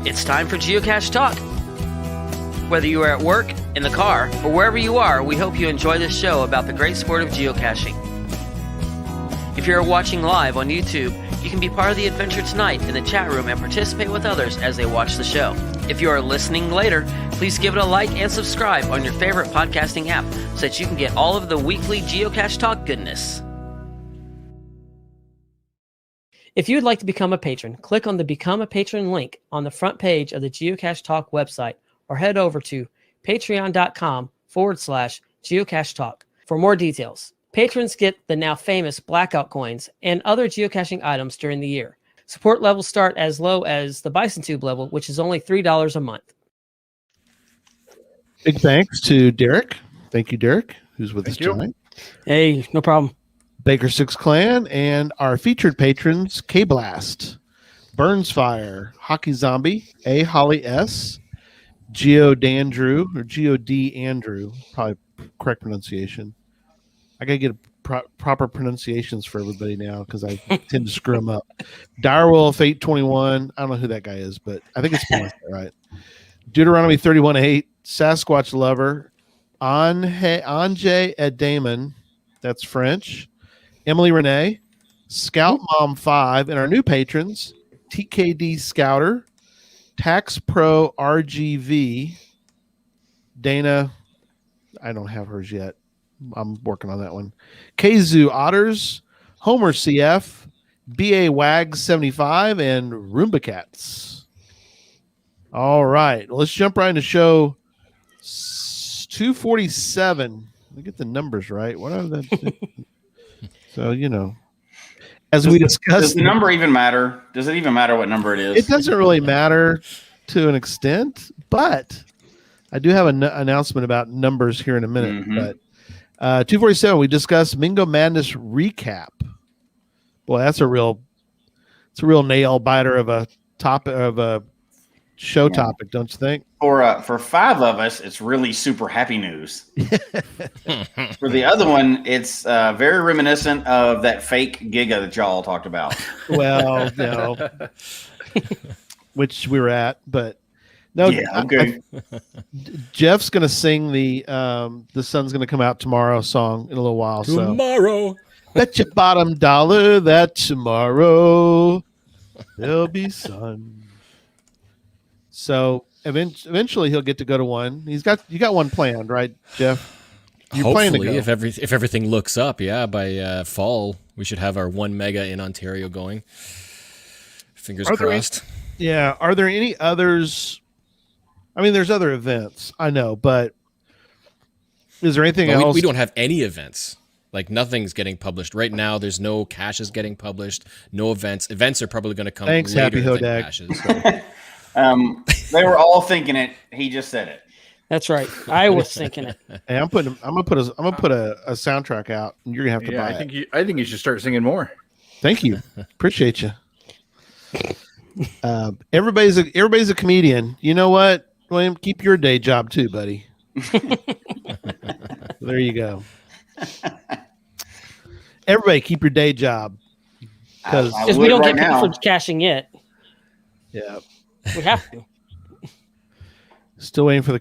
It's time for Geocache Talk. Whether you are at work, in the car, or wherever you are, we hope you enjoy this show about the great sport of geocaching. If you're watching live on YouTube, you can be part of the adventure tonight in the chat room and participate with others as they watch the show. If you are listening later, please give it a like and subscribe on your favorite podcasting app so that you can get all of the weekly Geocache Talk goodness. If you would like to become a patron, click on the Become a Patron link on the front page of the Geocache Talk website or head over to patreon.com/Geocache Talk for more details. Patrons get the now famous blackout coins and other geocaching items during the year. Support levels start as low as the Bison Tube level, which is only $3 a month. Big thanks to Derek. Thank you, Derek, who's with us tonight. Hey, no problem. Baker Six Clan and our featured patrons, K-Blast, Burnsfire, Hockey Zombie, A. Holly S., Geo Dandrew, or Geo D. Andrew, probably correct pronunciation. I got to get proper pronunciations for everybody now because I tend to screw them up. Direwolf 821, I don't know who that guy is, but I think it's pronounced right. Deuteronomy 31:8, Sasquatch Lover, Anje Edamon, that's French, Emily Renee, Scout Mom 5, and our new patrons, TKD Scouter, Tax Pro RGV, Dana, I don't have hers yet. I'm working on that one. Kazoo Otters, Homer CF, BA Wags 75, and Roomba Cats. All right, let's jump right into show 247. Let me get the numbers right. What are the? So, as we discussed. Does the number even matter? Does it even matter what number it is? It doesn't really matter to an extent, but I do have an announcement about numbers here in a minute. But 247, we discussed Mingo Madness recap. Boy, it's a real nail biter of a topic of a show topic, don't you think? For five of us, it's really super happy news. For the other one, it's very reminiscent of that fake Giga that y'all talked about. Well, which we were at, but no. Yeah, okay. Jeff's gonna sing the sun's gonna come out tomorrow song in a little while. Tomorrow. So bet your bottom dollar that tomorrow there'll be sun. So eventually he'll get to go to one. You got one planned, right, Jeff? You're Hopefully, if everything looks up, by fall we should have our 1 mega in Ontario going. Fingers crossed. Are there any others? I mean, there's other events, I know, but is there anything else? We don't have any events. Like nothing's getting published right now. There's no caches getting published. No events. Events are probably going to come. Thanks, later Happy than Hodag. caches. So. They were all thinking it. He just said it. That's right. I was thinking it. Hey, I'm gonna put a soundtrack out, and you're gonna have to buy it. I think you should start singing more. Thank you. Appreciate you. Everybody's a comedian. You know what, William? Keep your day job too, buddy. There you go. Everybody, keep your day job because we don't get people for caching yet. Yeah, we have to. Still waiting for the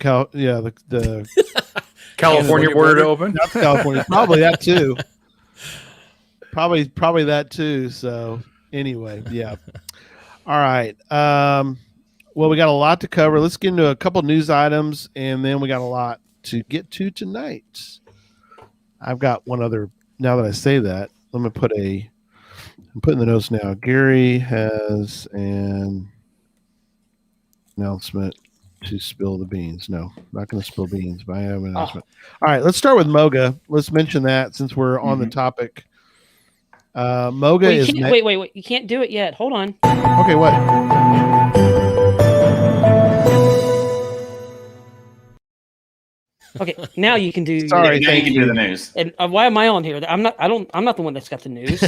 California border to open. Not California, probably that too. Probably that too. So anyway, yeah. All right. Well, we got a lot to cover. Let's get into a couple news items, and then we got a lot to get to tonight. I've got one other. Now that I say that, I'm putting the notes now. Gary has an announcement to spill the beans. No, I'm not going to spill beans, but I have an announcement. All right, let's start with Moga. Let's mention that since we're on the topic. Moga is... Wait. You can't do it yet. Hold on. Okay, what? Okay, now you can do. Sorry, now you can do the news. And why am I on here? I'm not the one that's got the news.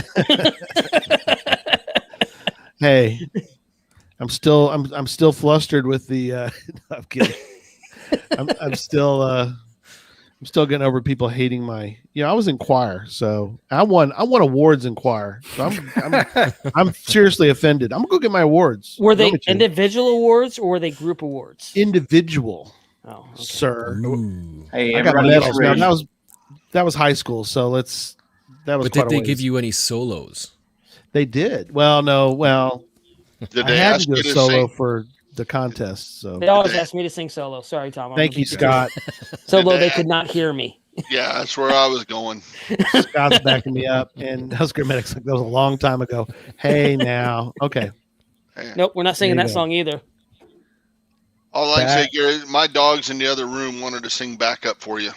Hey, I'm still flustered with the. No, I'm kidding. I'm still I'm still getting over people hating my. I was in choir, so I won awards in choir. So I'm seriously offended. I'm gonna go get my awards. Were they individual awards or were they group awards? Individual, okay. Sir. Ooh. Hey, I got everybody medals. gets Now, ready. that was high school, so that was. But did they quite a give ways. you any solos? They did. Well, no. Well, Did I they had ask to do you a to solo sing? for the contest. So They always ask me to sing solo. Sorry, Tom. thank you, Scott. Solo, Did they they- could not hear me. Yeah, that's where I was going. Scott's backing me up, and Husker Medic's like that was a long time ago. Hey, now, okay. Nope, we're not singing There that you go. song either. All I can say, Gary, my dogs in the other room wanted to sing backup for you.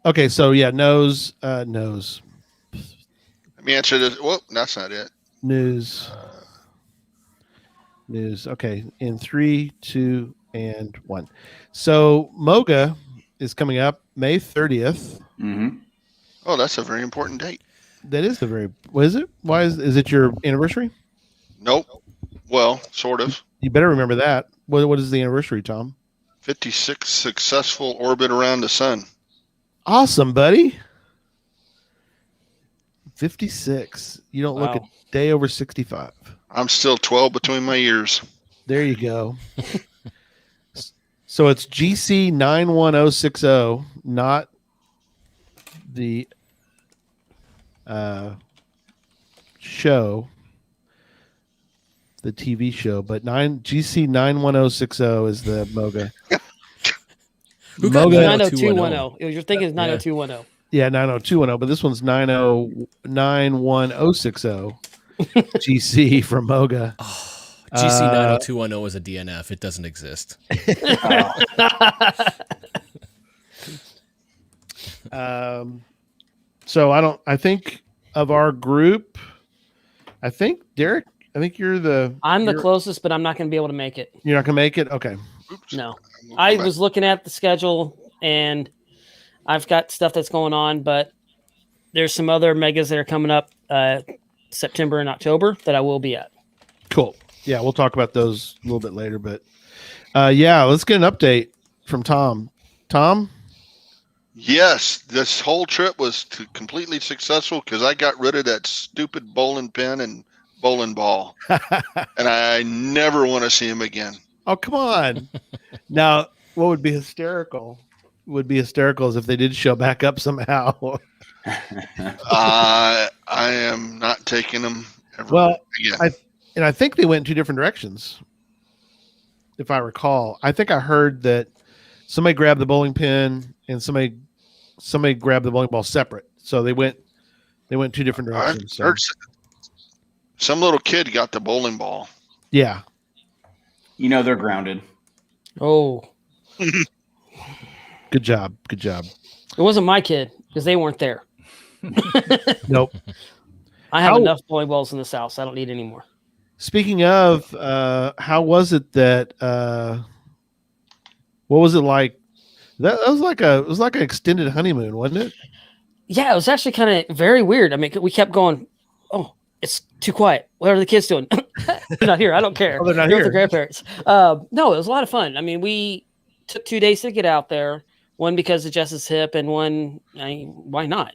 Okay, so yeah, nose. Let me answer this. Well, that's not it. News. Okay, in 3, 2, and 1. So Moga is coming up May 30th. Mm-hmm. Oh, that's a very important date. That is what is it? Why is it your anniversary? Nope. Well, sort of. You better remember that. What is the anniversary, Tom? 56 successful orbit around the sun. Awesome, buddy. 56. You don't look Wow. a day over 65. I'm still 12 between my ears. There you go. So it's GC 91060, not the show, the TV show, but GC 91060 is the Moga. Who got Moga, 90210. You're thinking it's 90210. yeah, 90210, but this one's 91060 GC from Moga. GC 90210 is a DNF. It doesn't exist. So I think of our group, I think Derek, I'm the closest, but I'm not going to be able to make it. You're not going to make it? Okay. Oops. No. I was looking at the schedule and I've got stuff that's going on, but there's some other megas that are coming up September and October that I will be at. Cool. Yeah, we'll talk about those a little bit later, but yeah, let's get an update from Tom. Tom? Yes, this whole trip was completely successful because I got rid of that stupid bowling pin and bowling ball. And I never want to see him again. Oh, come on. Now, what would be hysterical is if they did show back up somehow. I am not taking them ever Well, again. I think they went in two different directions. If I recall, I think I heard that somebody grabbed the bowling pin and somebody grabbed the bowling ball separate. So they went two different I directions. So, heard some little kid got the bowling ball. yeah. They're grounded. Oh, Good job. Good job. it wasn't my kid because they weren't there. Nope. I have How- enough bowling balls in this house. I don't need any more. Speaking of, how was it that? What was it like? That was like it was like an extended honeymoon, wasn't it? Yeah, it was actually kind of very weird. I mean, we kept going, oh, it's too quiet. What are the kids doing? They're not here. I don't care. Oh, they're not They're with here. their grandparents. No, it was a lot of fun. I mean, we took 2 days to get out there. One because of Jess's hip, and one, why not?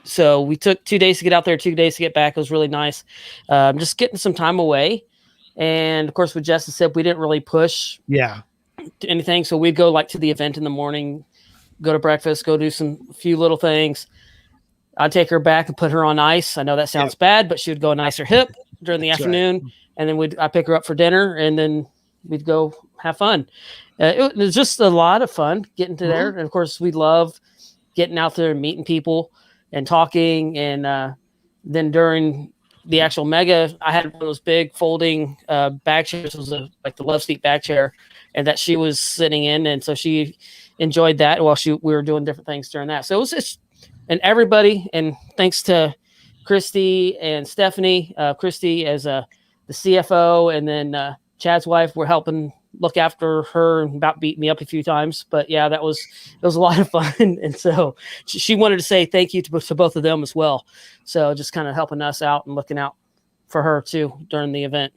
So we took 2 days to get out there, 2 days to get back. It was really nice. Just getting some time away. And of course, with Jess's hip, we didn't really push Yeah. to anything. So we'd go like to the event in the morning, go to breakfast, go do a few little things. I'd take her back and put her on ice. I know that sounds bad, but she would go on ice or hip during the That's right. afternoon. And then I'd pick her up for dinner, and then we'd go have fun. It was just a lot of fun getting to there. And of course, we love getting out there and meeting people and talking. And then during the actual mega, I had one of those big folding bag chairs. It was like the love seat bag chair, and that she was sitting in. And so she enjoyed that while we were doing different things during that. So it was just, and everybody, and thanks to Christy and Stephanie, Christy as the CFO, and then Chad's wife were helping look after her and about beat me up a few times. But yeah, it was a lot of fun. And so she wanted to say thank you to both of them as well. So just kind of helping us out and looking out for her too during the event.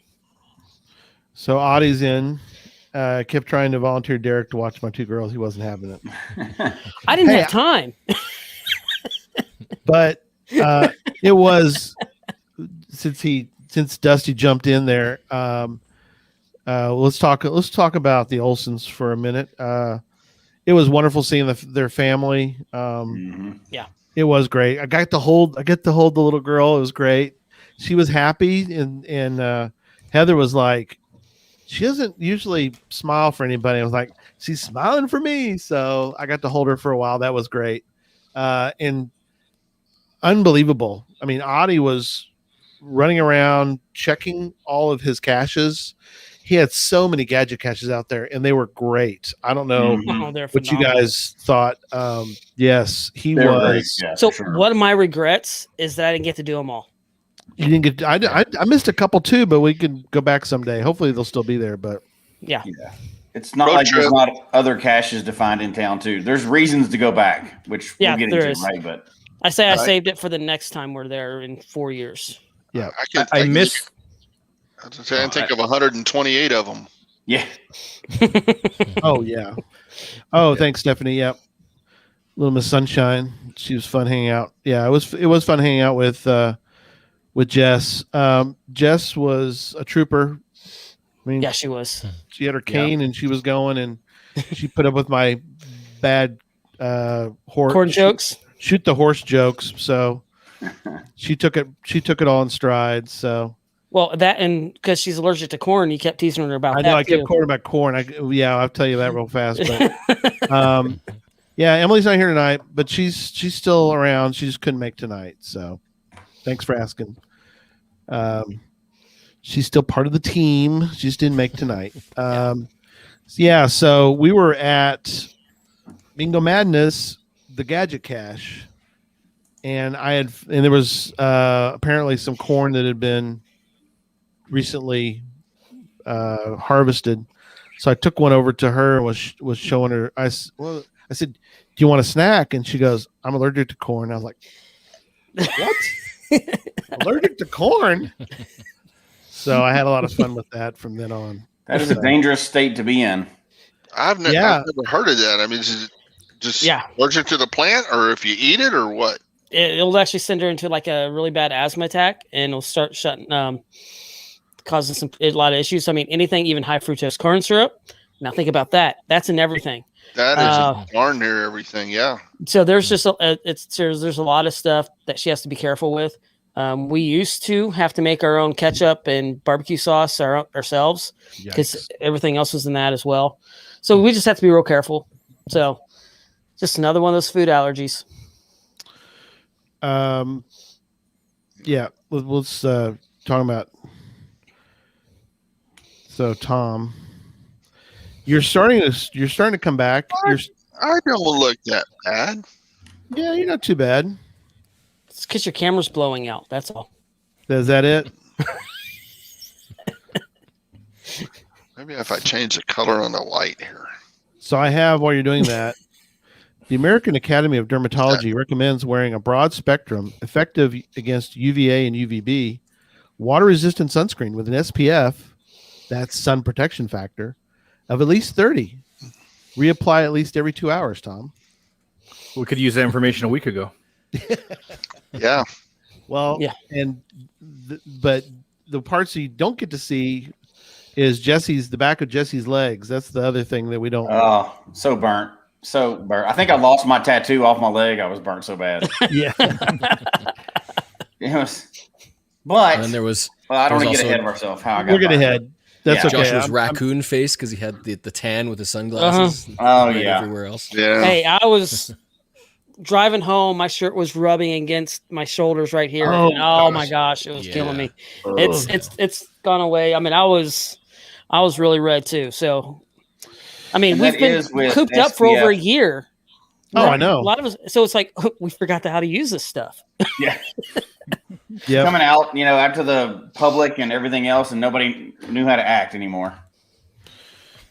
So Audie's in kept trying to volunteer Derek to watch my two girls. He wasn't having it. I didn't have time. But it was since Dusty jumped in there. Let's talk about the Olsons for a minute. It was wonderful seeing their family. Yeah, it was great. I get to hold the little girl. It was great. She was happy, and Heather was like, she doesn't usually smile for anybody. I was like, she's smiling for me. So I got to hold her for a while. That was great. And unbelievable. I mean, Audie was running around checking all of his caches. He had so many gadget caches out there, and they were great. I don't know what you guys thought. Yes, he was. Yeah, so sure. one of my regrets is that I didn't get to do them all. You didn't get. I missed a couple too, but we can go back someday. Hopefully, they'll still be there. But Yeah. It's not like there's not other caches to find in town too. There's reasons to go back, which we'll get into, right? But I saved it for the next time we're there in 4 years. Yeah, I missed. I think of 128 of them. yeah, Oh yeah. Oh, thanks, Stephanie. Yep. Little Miss Sunshine. She was fun hanging out. Yeah, it was fun hanging out with Jess. Jess was a trooper. I mean, Yeah, she was. she had her cane and she was going, and she put up with my bad Corn jokes. shoot the horse jokes. So she took it all in stride. So Well, that and because she's allergic to corn, you kept teasing her about I that. know I kept too. quoting about corn. I'll tell you that real fast. But yeah, Emily's not here tonight, but she's still around. She just couldn't make tonight. So thanks for asking. She's still part of the team. She just didn't make tonight. Yeah, so we were at Mingo Madness, the Gadget Cache, and there was apparently some corn that had been recently harvested. So I took one over to her and was showing her. I said, "Do you want a snack?" And she goes, "I'm allergic to corn." I was like, "What? Allergic to corn?" So I had a lot of fun with that from then on. that is a dangerous state to be in. I've never heard of that. I mean, is it just allergic to the plant, or if you eat it, or what? It'll actually send her into like a really bad asthma attack, and it'll start causing a lot of issues. I mean, anything, even high fructose corn syrup. Now think about that. That's in everything. That is darn near everything. Yeah. So there's just there's a lot of stuff that she has to be careful with. We used to have to make our own ketchup and barbecue sauce ourselves because everything else was in that as well. So we just have to be real careful. So just another one of those food allergies. Yeah, let's talk about. So Tom, you're starting to come back. I don't look that bad. Yeah, you're not too bad. It's because your camera's blowing out. That's all. Is that it? Maybe if I change the color on the light here. So I have, while you're doing that, the American Academy of Dermatology recommends wearing a broad spectrum, effective against UVA and UVB, water-resistant sunscreen with an SPF, that's sun protection factor, of at least 30. Reapply at least every 2 hours, Tom. We could use that information a week ago. Yeah. Well, yeah. And but the parts you don't get to see is the back of Jesse's legs. That's the other thing that we don't. Oh, so burnt. So burnt. I think I lost my tattoo off my leg. I was burnt so bad. Yeah. It was, but And there was. well, I don't want to also- get ahead of ourselves. How I got We'll get burnt. ahead. That's Yeah. okay. Joshua's I'm- raccoon face because he had the tan with the sunglasses. Oh, right yeah. Everywhere else. Yeah. Hey, I was driving home. My shirt was rubbing against my shoulders right here. Oh, and, oh my gosh, it was killing me. It's gone away. I mean, I was really red too. So, I mean, And we've that been is with cooped up for over a SPF. year. Oh, I know. A lot of us. So it's like we forgot how to use this stuff. Yeah. Yep. Coming out, out to the public and everything else, and nobody knew how to act anymore.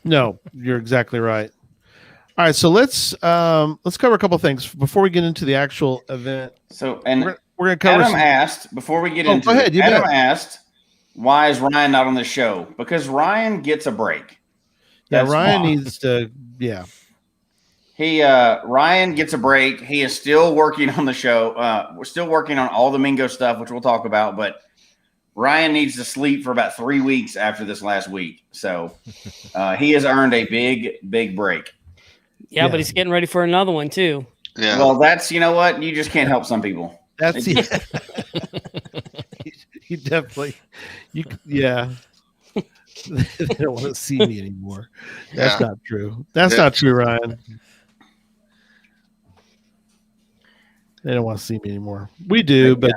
No, you're exactly right. All right, so let's cover a couple things before we get into the actual event. So, and We're gonna cover. Adam asked before we get into go ahead, it. you Adam bet. asked, "Why is Ryan not on the show?" Because Ryan gets a break. Yeah, That's Ryan fine. needs to. Yeah, Ryan gets a break. He is still working on the show. We're still working on all the Mingo stuff, which we'll talk about. But Ryan needs to sleep for about 3 weeks after this last week. So he has earned a big break. Yeah, but he's getting ready for another one too. Yeah. Well, that's, you know what? You just can't help some people. that's he definitely. Yeah. They don't want to see me anymore. That's Yeah. not true. That's not true, Ryan. They don't want to see me anymore. We do, but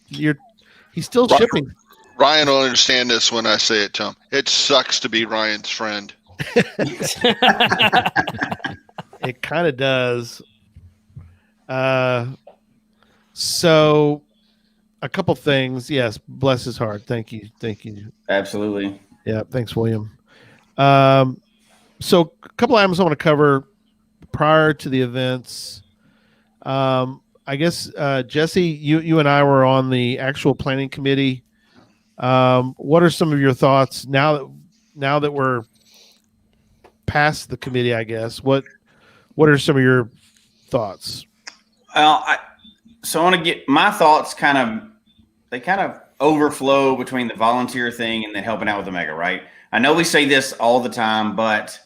he's still shipping. Ryan will understand this when I say it to him. It sucks to be Ryan's friend. It kind of does. So a couple things. Yes, bless his heart. Thank you. Absolutely. Yeah, thanks, William. So a couple items I want to cover prior to the events. I guess Jesse, you and I were on the actual planning committee. What are some of your thoughts now that we're past the committee? I guess what are some of your thoughts? Well, so I want to get my thoughts they kind of overflow between the volunteer thing and then helping out with the mega, right? I know we say this all the time, but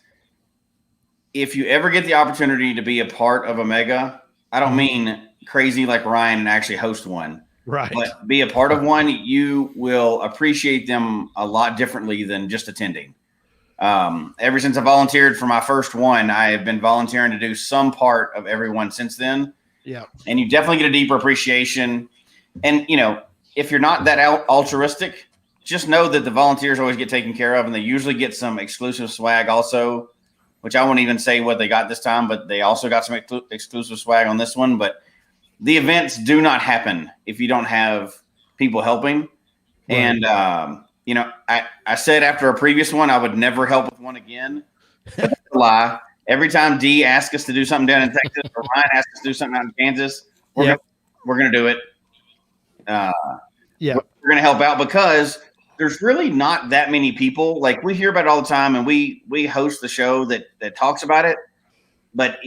if you ever get the opportunity to be a part of a mega, I don't mean crazy like Ryan and actually host one, Right. but be a part of one, you will appreciate them a lot differently than just attending. Ever since I volunteered for my first one, I have been volunteering to do some part of every one since then. Yeah. And you definitely get a deeper appreciation. And, if you're not that altruistic, just know that the volunteers always get taken care of, and they usually get some exclusive swag also, which I won't even say what they got this time, but they also got some exclusive swag on this one. But the events do not happen if you don't have people helping. Right. And, I said after a previous one, I would never help with one again. But that's a lie. Every time Dee asks us to do something down in Texas or Ryan asks us to do something out in Kansas, we're going to do it. We're going to help out because there's really not that many people. Like, we hear about it all the time, and we host the show that talks about it. But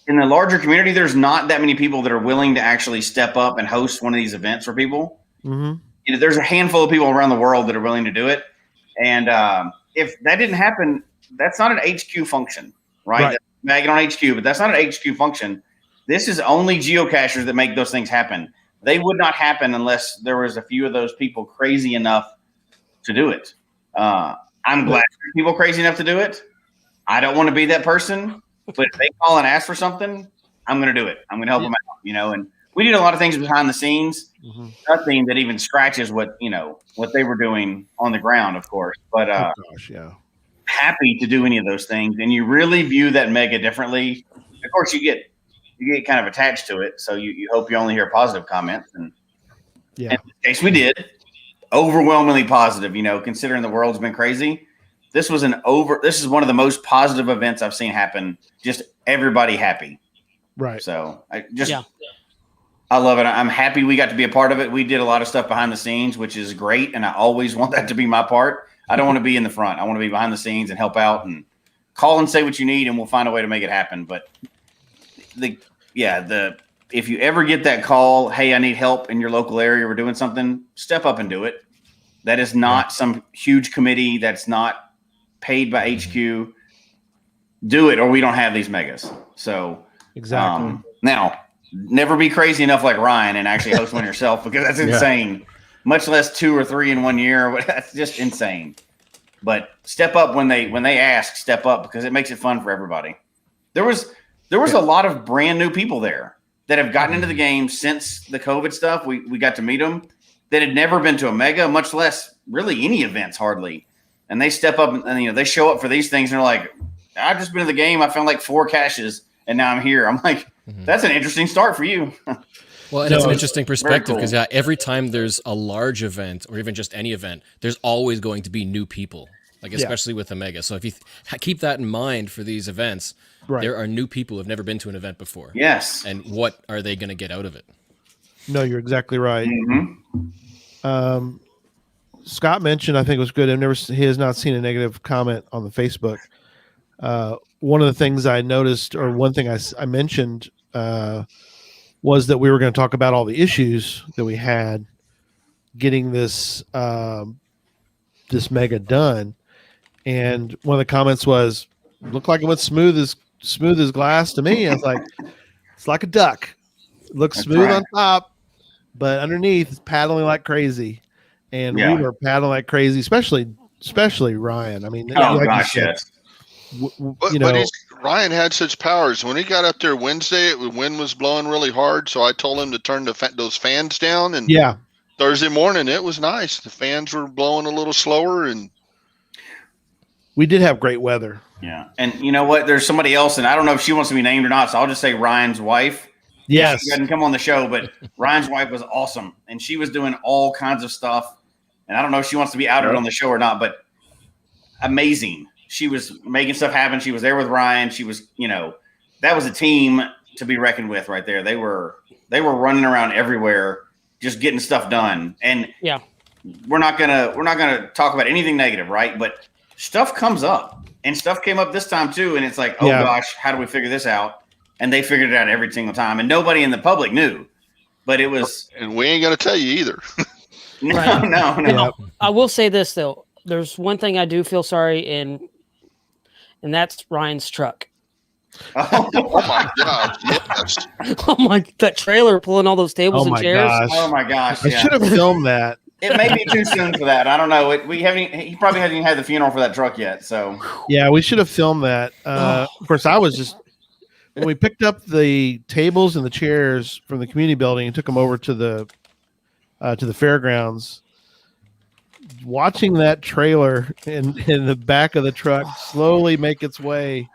in the larger community, there's not that many people that are willing to actually step up and host one of these events for people. Mm-hmm. There's a handful of people around the world that are willing to do it. And if that didn't happen, that's not an HQ function, right? That's bagging on HQ, but that's not an HQ function. This is only geocachers that make those things happen. They would not happen unless there was a few of those people crazy enough to do it. I'm glad there's people crazy enough to do it. I don't want to be that person, but if they call and ask for something, I'm going to do it. I'm going to help them out, and we did a lot of things behind the scenes, nothing that even scratches what they were doing on the ground, of course, but happy to do any of those things. And you really view that mega differently. Of course, you get kind of attached to it. So you hope you only hear positive comments. And in this case, we did overwhelmingly positive, considering the world's been crazy. This is one of the most positive events I've seen happen. Just everybody happy. Right. So I love it. I'm happy we got to be a part of it. We did a lot of stuff behind the scenes, which is great. And I always want that to be my part. I don't want to be in the front. I want to be behind the scenes and help out and call and say what you need, and we'll find a way to make it happen. But if you ever get that call, hey, I need help in your local area, we're doing something, step up and do it. That is not some huge committee that's not paid by HQ. Do it, or we don't have these megas. So exactly. Now, never be crazy enough like Ryan and actually host one yourself, because that's insane. Much less 2 or 3 in 1 year. That's just insane. But step up when they ask. Step up, because it makes it fun for everybody. There was a lot of brand new people there that have gotten into the game since the COVID stuff. We got to meet them that had never been to a mega, much less really any events hardly. And they step up and they show up for these things and they're like, I've just been in the game. I found like 4 caches and now I'm here. I'm like, that's an interesting start for you. Well, and it's an interesting perspective because every time there's a large event or even just any event, there's always going to be new people, like especially with the mega. So if you keep that in mind for these events, there are new people who've never been to an event before. Yes. And what are they going to get out of it? No, you're exactly right. Scott mentioned, I think it was good. He has not seen a negative comment on the Facebook. one of the things I noticed, or one thing I mentioned, was that we were going to talk about all the issues that we had getting this this mega done. And one of the comments was, "Looked like it went smooth as glass to me." I was like, "It's like a duck. It looks That's smooth right. on top, but underneath it's paddling like crazy." And Yeah. we were paddling like crazy, especially Ryan. I mean, Oh like you gosh, said, yes. But Ryan had such powers. When he got up there Wednesday, the wind was blowing really hard, so I told him to turn those fans down. And yeah, Thursday morning, it was nice. The fans were blowing a little slower, and we did have great weather. Yeah. And you know what? There's somebody else, and I don't know if she wants to be named or not, so I'll just say Ryan's wife. Yes, She doesn't come on the show, but Ryan's wife was awesome, and she was doing all kinds of stuff. And I don't know if she wants to be outed on the show or not, but amazing. She was making stuff happen. She was there with Ryan. She was, that was a team to be reckoned with right there. They were running around everywhere, just getting stuff done. And Yeah. we're not gonna talk about anything negative, right? But stuff comes up, and stuff came up this time too. And it's like, oh gosh, how do we figure this out? And they figured it out every single time, and nobody in the public knew. But it was, and we ain't gonna tell you either. no. Yeah. I will say this though. There's one thing I do feel sorry, and that's Ryan's truck. Oh, Oh my God! Yes. Oh my! That trailer pulling all those tables Oh and my chairs. gosh. oh my gosh! I Yeah. should have filmed that. It may be too soon for that. I don't know. He probably hasn't even had the funeral for that truck yet. So Yeah, we should have filmed that. Of course, I was just when we picked up the tables and the chairs from the community building and took them over to the fairgrounds. Watching that trailer in the back of the truck slowly make its way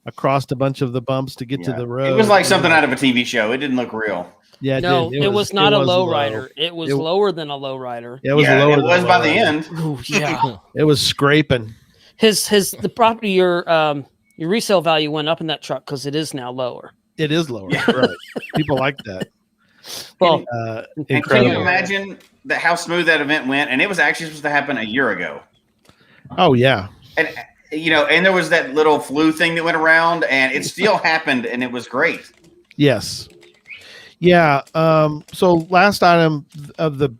across a bunch of the bumps to get to the road. it was like something out of a TV show. It didn't look real. Yeah, No, it was not a low low rider. It was lower than a low rider. It was Yeah, lower. it than was a by low the rider. end. Ooh, yeah. It was scraping. The property your resale value went up in that truck because it is now lower. It is lower. Right. People like that. Well, And can Incredible. you imagine how smooth that event went? And it was actually supposed to happen a year ago. Oh yeah. And and there was that little flu thing that went around, and it still happened, and it was great. Yes. Yeah. So last item of the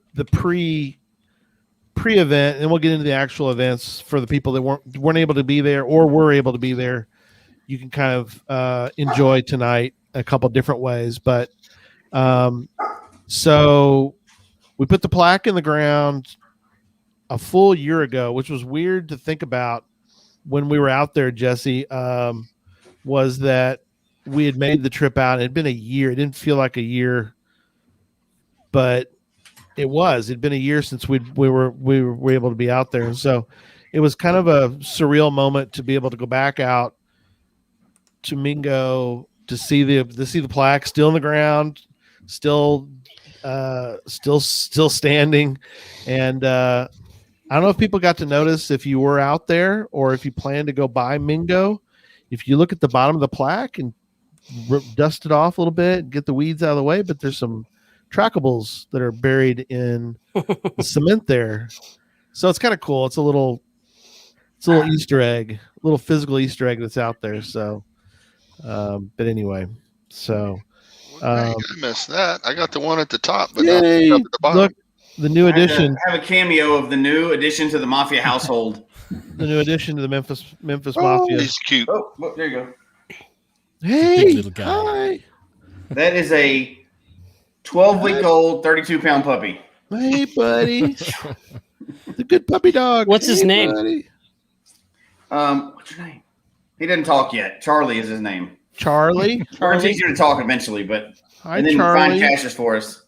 pre-event, and we'll get into the actual events for the people that weren't able to be there or were able to be there. You can kind of enjoy tonight a couple different ways, but so we put the plaque in the ground a full year ago, which was weird to think about when we were out there, Jesse. Was that we had made the trip out. It had been a year. It didn't feel like a year, but it was. It'd been a year since we were able to be out there, and so it was kind of a surreal moment to be able to go back out to Mingo to see the plaque still in the ground, still standing, and I don't know if people got to notice if you were out there or if you plan to go by Mingo. If you look at the bottom of the plaque and dust it off a little bit, get the weeds out of the way, but there's some trackables that are buried in the cement there. So it's kind of cool. It's a little Easter egg, a little physical Easter egg that's out there. So, but anyway, so I missed that. I got the one at the top, but yay, not up at the bottom. look, the new addition. I have a cameo of the new addition to the Mafia household. The new addition to the Memphis Oh, Mafia. he's cute. Oh, there you go. Hey, Big little guy. hi. That is a 12-week-old, 32-pound puppy. Hey, buddy. The good puppy dog. What's his Hey, name? buddy. What's your name? He doesn't talk yet. Charlie is his name. Charlie. It's easier to talk eventually, but Hi, and then Charlie. find caches for us.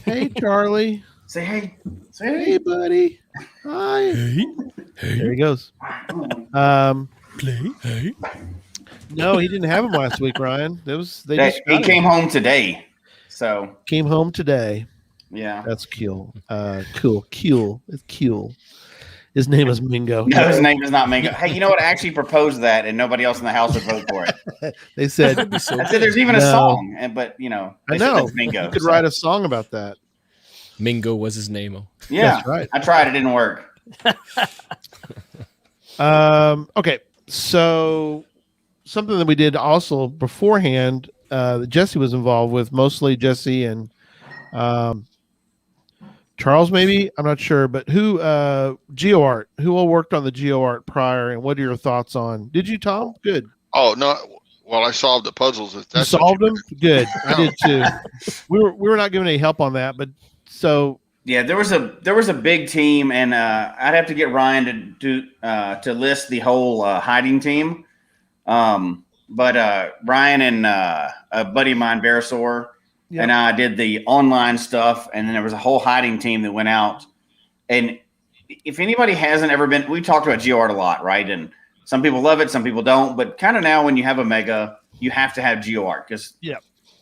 Hey, Charlie. Say hey. Say Hey, hey. buddy. Hi. Hey, There he goes. play, hey. No, he didn't have him last week, Ryan. They just He got him. came home today. So Came home today. yeah. That's cool. Cool. It's cool. His name is Mingo. No, his name is not Mingo. Hey, you know what? I actually proposed that, and nobody else in the house would vote for it. They said, I said there's even a No. song, but I they said know. it's Mingo. You could so- write a song about that. Mingo was his name. Yeah, That's right. I tried. It didn't work. Okay. So something that we did also beforehand, that Jesse was involved with, mostly Jesse and Charles, maybe, I'm not sure, but who GeoArt, who all worked on the GeoArt prior, and what are your thoughts on? Did you, Tom? Good. Oh no! Well, I solved the puzzles. If You that's solved them. Good. I did too. We were not giving any help on that, but so Yeah, there was a big team, and I'd have to get Ryan to do to list the whole hiding team. But Ryan and a buddy of mine, Verisor, and I did the online stuff, and then there was a whole hiding team that went out. And if anybody hasn't ever been, we talked about GeoArt a lot, right? And some people love it, some people don't. But kind of now, when you have a mega, you have to have GeoArt because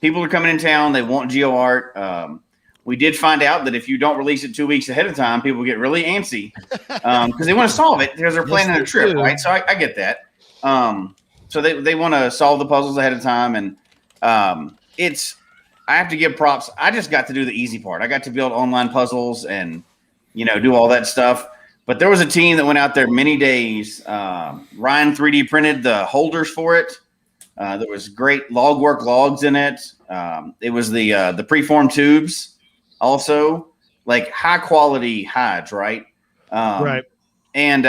people are coming in town, they want GeoArt. We did find out that if you don't release it 2 weeks ahead of time, people get really antsy because they want to solve it because they're planning a trip, right? So I get that. So they want to solve the puzzles ahead of time, and I have to give props. I just got to do the easy part. I got to build online puzzles and do all that stuff. But there was a team that went out there many days. Ryan 3D printed the holders for it. There was great Logwork logs in it. It was the preformed tubes, also like high quality hides, right? right. And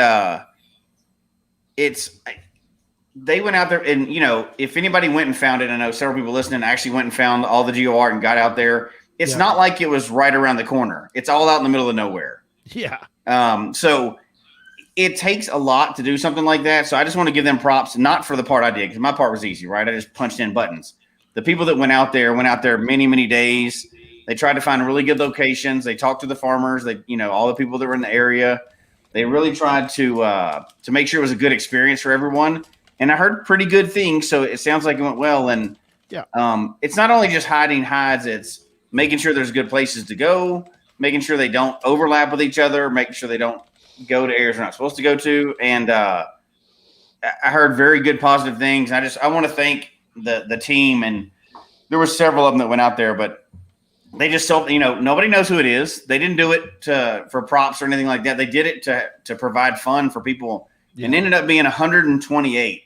they went out there, and if anybody went and found it, I know several people listening actually went and found all the GeoArt and got out there. It's not like it was right around the corner. It's all out in the middle of nowhere. Yeah. So it takes a lot to do something like that. So I just want to give them props, not for the part I did, because my part was easy, right? I just punched in buttons. The people that went out there many, many days. They tried to find really good locations. They talked to the farmers. They, all the people that were in the area. They really tried to make sure it was a good experience for everyone. And I heard pretty good things, so it sounds like it went well. And it's not only just hiding hides; it's making sure there's good places to go, making sure they don't overlap with each other, making sure they don't go to areas they're not supposed to go to. And I heard very good, positive things. I want to thank the team, and there were several of them that went out there, but they just told nobody knows who it is. They didn't do it for props or anything like that. They did it to provide fun for people, and ended up being 128.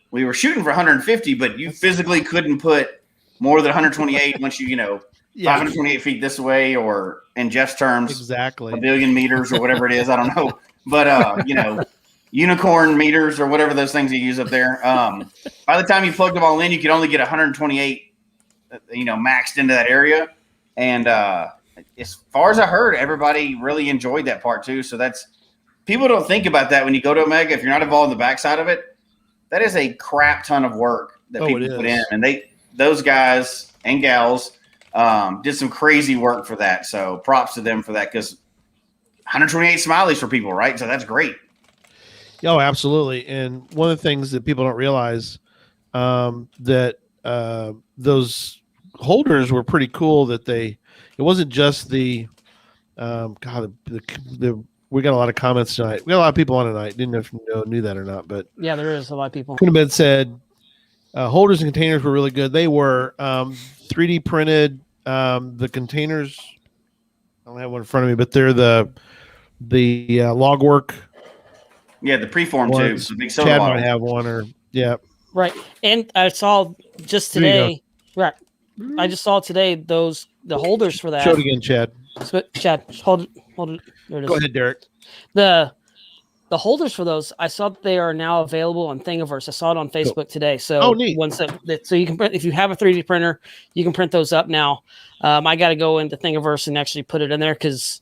We were shooting for 150, but you physically couldn't put more than 128 once you 528 feet this way, or in Jeff's terms, exactly a billion meters or whatever it is. I don't know, but unicorn meters or whatever those things you use up there. By the time you plugged them all in, you could only get 128, maxed into that area. And as far as I heard, everybody really enjoyed that part too. So people don't think about that when you go to a mega. If you're not involved in the backside of it, that is a crap ton of work that people put in, and those guys and gals did some crazy work for that. So props to them for that, because 128 smileys for people, right? So that's great. Oh, absolutely. And one of the things that people don't realize that those holders were pretty cool. That it wasn't just the we got a lot of comments tonight. We got a lot of people on tonight. Didn't know if you knew that or not, but yeah, there is a lot of people. Could have been said. Holders and containers were really good. They were 3D printed. The containers, I don't have one in front of me, but they're the Logwork. Yeah, the preform tubes. The big soda Chad bottle. might have one, right. And I saw just today. Right. I just saw today the holders for that. Show it again, Chad. So, Chad, hold it. There it is. Go ahead, Derek. The holders for those, I saw that they are now available on Thingiverse. I saw it on Facebook today. So neat. So you can print, if you have a 3D printer, you can print those up now. I got to go into Thingiverse and actually put it in there, because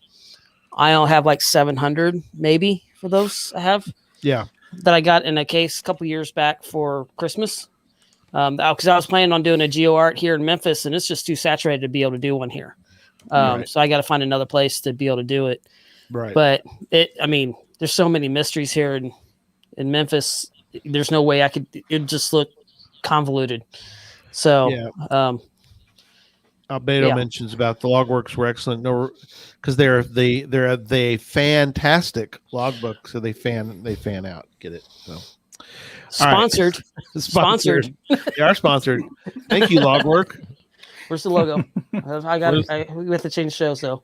I only have like 700 maybe for those I have. Yeah. That I got in a case a couple years back for Christmas. Because I was planning on doing a GeoArt here in Memphis, and it's just too saturated to be able to do one here. Right. So I got to find another place to be able to do it. Right. But there's so many mysteries here in Memphis. There's no way it just look convoluted. So, Albedo mentions about the Logworks were excellent. No, because they're a fantastic logbook, so they fan out. Get it? So sponsored. Right. Sponsored. They are sponsored. Thank you, Logwork. Where's the logo? We have to change the show. So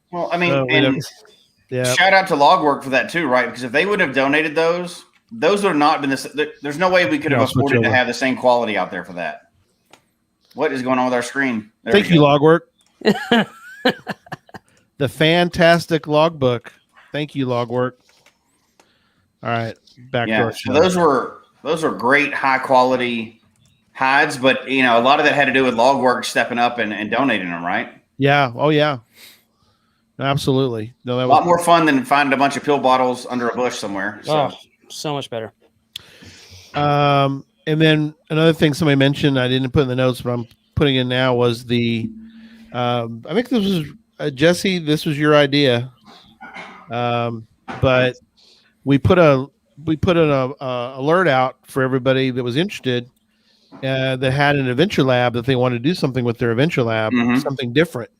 shout out to Logwork for that too, right? Because if they would have donated those, those would have not been this. There's no way we could have Yeah, switch afforded to over. have the same quality out there for that. What is going on with our screen? There Thank we you, go. Logwork. The fantastic logbook. Thank you, Logwork. All right, back to Yeah, our so show. those were great high quality hides, but you know a lot of that had to do with Logwork stepping up and donating them, right? Yeah. Oh, yeah. Absolutely. No, that A was lot more fun than finding a bunch of pill bottles under a bush somewhere. So. Oh, so much better. And then another thing somebody mentioned I didn't put in the notes, but I'm putting in now was the. I think this was Jesse. This was your idea, but we put an alert out for everybody that was interested that had an adventure lab that they wanted to do something with their adventure lab, something different.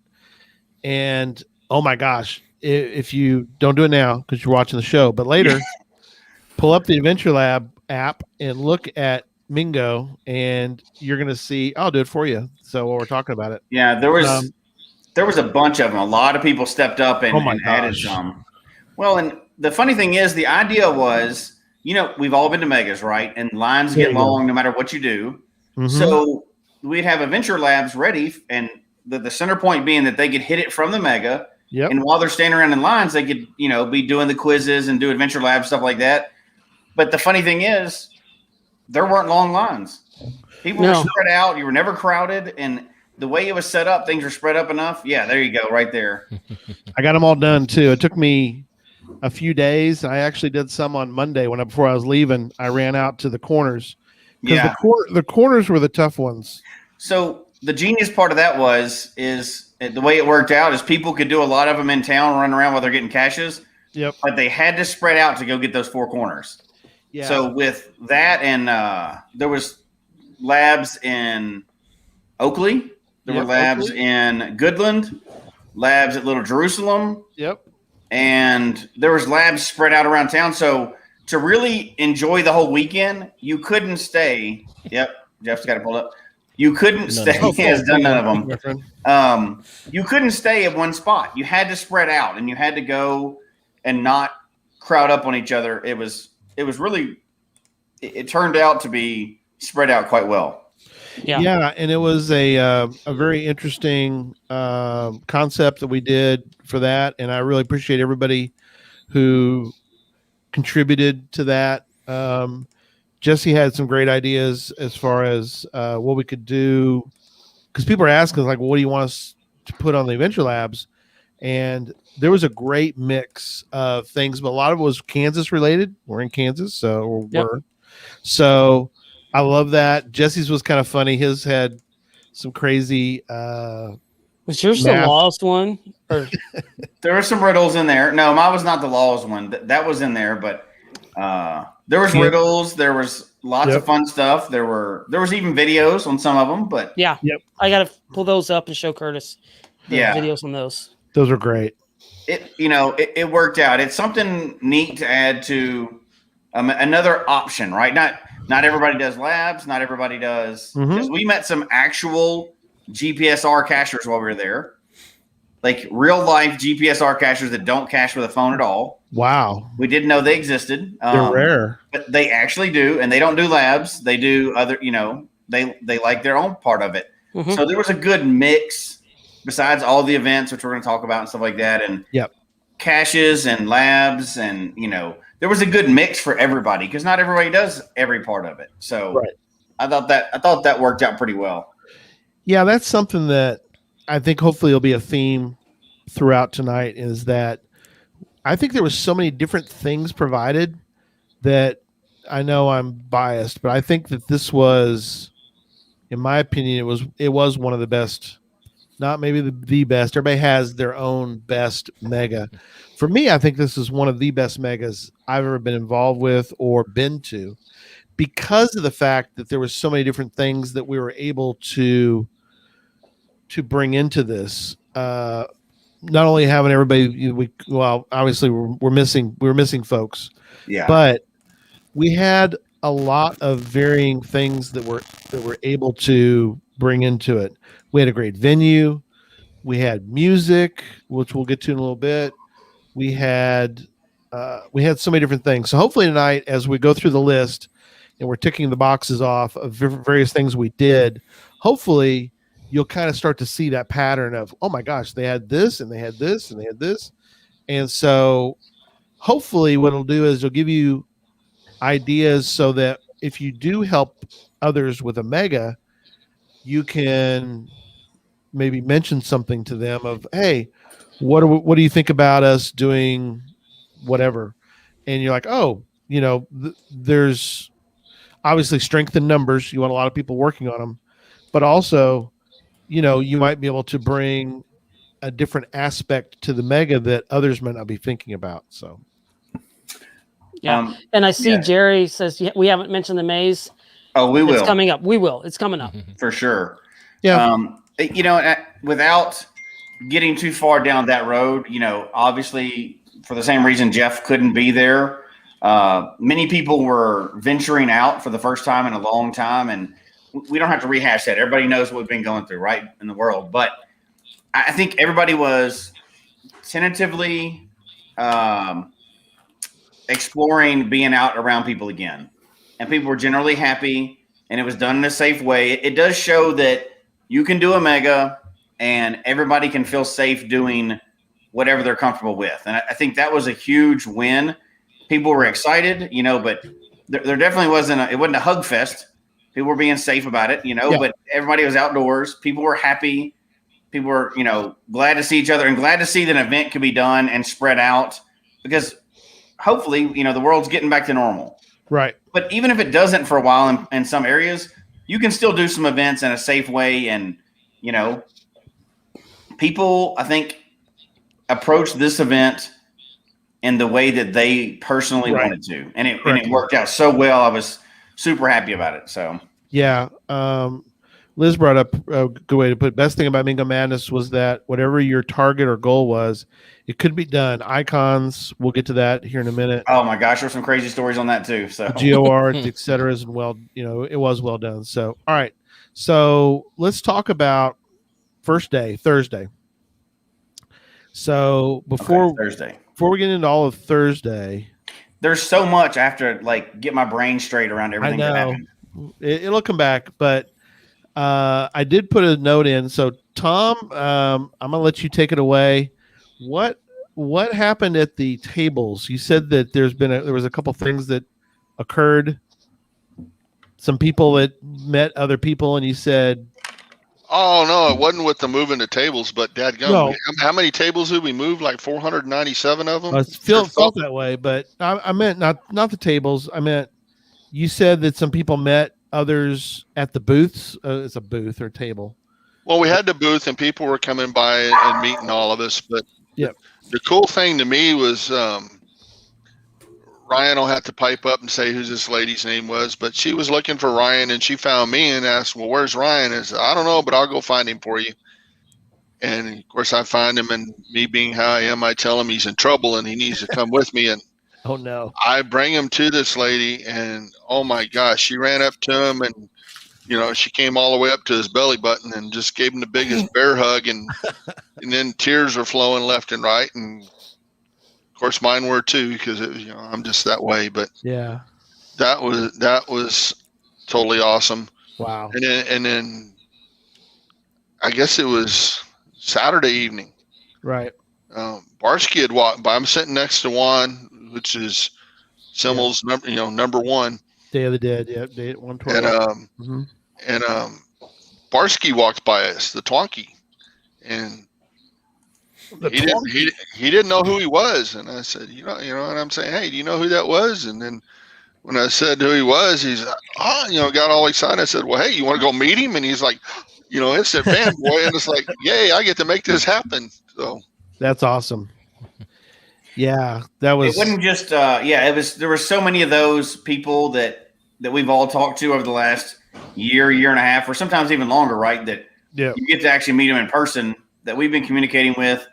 And oh my gosh, if you don't do it now because you're watching the show, but later, pull up the Adventure Lab app and look at Mingo, and you're going to see. I'll do it for you. So while we're talking about it, Yeah, there was a bunch of them. A lot of people stepped up and added some. Well, and the funny thing is, the idea was, you know, we've all been to megas, right? And lines get long no matter what you do. So we'd have adventure labs ready, and the center point being that they could hit it from the mega. Yep. And while they're standing around in lines, they could, you know, be doing the quizzes and do adventure lab stuff like that. But the funny thing is, there weren't long lines. People were spread out. You were never crowded. And the way it was set up, things were spread up enough. Yeah, there you go, right there. I got them all done too. It took me a few days. I actually did some on Monday before I was leaving. I ran out to the corners because the corners were the tough ones. So the genius part of that is the way it worked out is people could do a lot of them in town, run around while they're getting caches. Yep. But they had to spread out to go get those four corners. Yeah. So with that, and there was labs in Oakley, there were labs in Goodland, labs at Little Jerusalem. Yep. And there was labs spread out around town. So to really enjoy the whole weekend, you couldn't stay. Yep, Jeff's got it pulled up. You couldn't stay. He has done none of them. You couldn't stay at one spot. You had to spread out, and you had to go and not crowd up on each other. It was really. It turned out to be spread out quite well. Yeah, and it was a very interesting concept that we did for that, and I really appreciate everybody who contributed to that. Jesse had some great ideas as far as what we could do, because people are asking like, well, what do you want us to put on the Adventure Labs? And there was a great mix of things, but a lot of it was Kansas related. We're in Kansas, so I love that. Jesse's was kind of funny. His had some crazy. Was yours the Laws one? Or? There were some riddles in there. No, mine was not the Laws one. That was in there, but there was riddles. There was lots of fun stuff. There was even videos on some of them. But I got to pull those up and show Curtis the videos on those. Those are great. It worked out. It's something neat to add to another option, right? Not everybody does labs. Not everybody does. Because we met some actual GPSR cachers while we were there, like real life GPSR cachers that don't cache with a phone at all. Wow, we didn't know they existed. They're rare, but they actually do, and they don't do labs. They do other. They like their own part of it. So there was a good mix. Besides all the events, which we're going to talk about and stuff like that, and caches and labs, and there was a good mix for everybody because not everybody does every part of it. So I thought that worked out pretty well. Yeah, that's something that I think hopefully will be a theme throughout tonight. Is that I think there was so many different things provided that I know I'm biased, but I think that this was, in my opinion, it was one of the best. Not maybe the best. Everybody has their own best mega. For me, I think this is one of the best megas I've ever been involved with or been to, because of the fact that there was so many different things that we were able to bring into this. Not only having everybody, obviously we're missing folks, but we had a lot of varying things that we're able to bring into it. We had a great venue. We had music, which we'll get to in a little bit. We had we had so many different things. So hopefully tonight, as we go through the list and we're ticking the boxes off of various things we did, hopefully you'll kind of start to see that pattern of, oh my gosh, they had this and they had this and they had this. And so hopefully what it'll do is it'll give you ideas so that if you do help others with a mega, you can maybe mention something to them of, hey, what do you think about us doing whatever? And you're like, oh, there's obviously strength in numbers. You want a lot of people working on them, but also, you might be able to bring a different aspect to the mega that others might not be thinking about. So, yeah. And I see Jerry says we haven't mentioned the maze. Oh, we will. It's coming up. We will. It's coming up for sure. Yeah. Without getting too far down that road, obviously for the same reason Jeff couldn't be there. Many people were venturing out for the first time in a long time, and we don't have to rehash that. Everybody knows what we've been going through, right, in the world. But I think everybody was tentatively exploring being out around people again, and people were generally happy, and it was done in a safe way. It does show that you can do a mega, and everybody can feel safe doing whatever they're comfortable with. And I think that was a huge win. People were excited, but there definitely wasn't a hug fest. People were being safe about it, but everybody was outdoors. People were happy. People were, glad to see each other and glad to see that an event could be done and spread out because hopefully, the world's getting back to normal. Right. But even if it doesn't for a while in some areas, you can still do some events in a safe way. And, people, I think, approach this event in the way that they personally wanted to. And it worked out so well. I was super happy about it. So, yeah. Liz brought up a good way to put it. Best thing about Mingo Madness was that whatever your target or goal was, it could be done. Icons, we'll get to that here in a minute. Oh my gosh, there's some crazy stories on that too. So GOR, et cetera, is it was well done. So, all right. So let's talk about first day, Thursday. So before we get into all of Thursday, there's so much I have to get my brain straight around everything that happened. It'll come back, but I did put a note in. So Tom, I'm gonna let you take it away. What happened at the tables? You said that there was a couple things that occurred. Some people that met other people, and you said, "Oh no, it wasn't with the moving the tables, but dadgum, how many tables did we move? Like 497 of them." I felt that way, but I meant not the tables. I meant you said that some people met others at the booths. It's a booth or table. Well, we had the booth, and people were coming by and meeting all of us. But the cool thing to me was Ryan will have to pipe up and say who this lady's name was, but she was looking for Ryan, and she found me and asked, "Well, where's Ryan?" I said, "I don't know, but I'll go find him for you." And of course, I find him, and me being how I am, I tell him he's in trouble and he needs to come with me. And oh no! I bring him to this lady, and oh my gosh, she ran up to him, and she came all the way up to his belly button and just gave him the biggest bear hug, and then tears were flowing left and right, and of course mine were too because I'm just that way. But yeah, that was totally awesome. Wow! And then I guess it was Saturday evening, right? Barsky had walked by. I'm sitting next to Juan, which is Simmel's number one. Day of the Dead, day 112. And Barsky walked by us, the Twonky, and he didn't know who he was. And I said, and I'm saying, "Hey, do you know who that was?" And then when I said who he was, he's like, got all excited. I said, "Well, hey, you want to go meet him?" And he's like, instant fanboy, and it's like, yay, I get to make this happen. So that's awesome. Yeah, that was. It wasn't just. It was. There were so many of those people that we've all talked to over the last year and a half, or sometimes even longer, right? That you get to actually meet them in person. That we've been communicating with.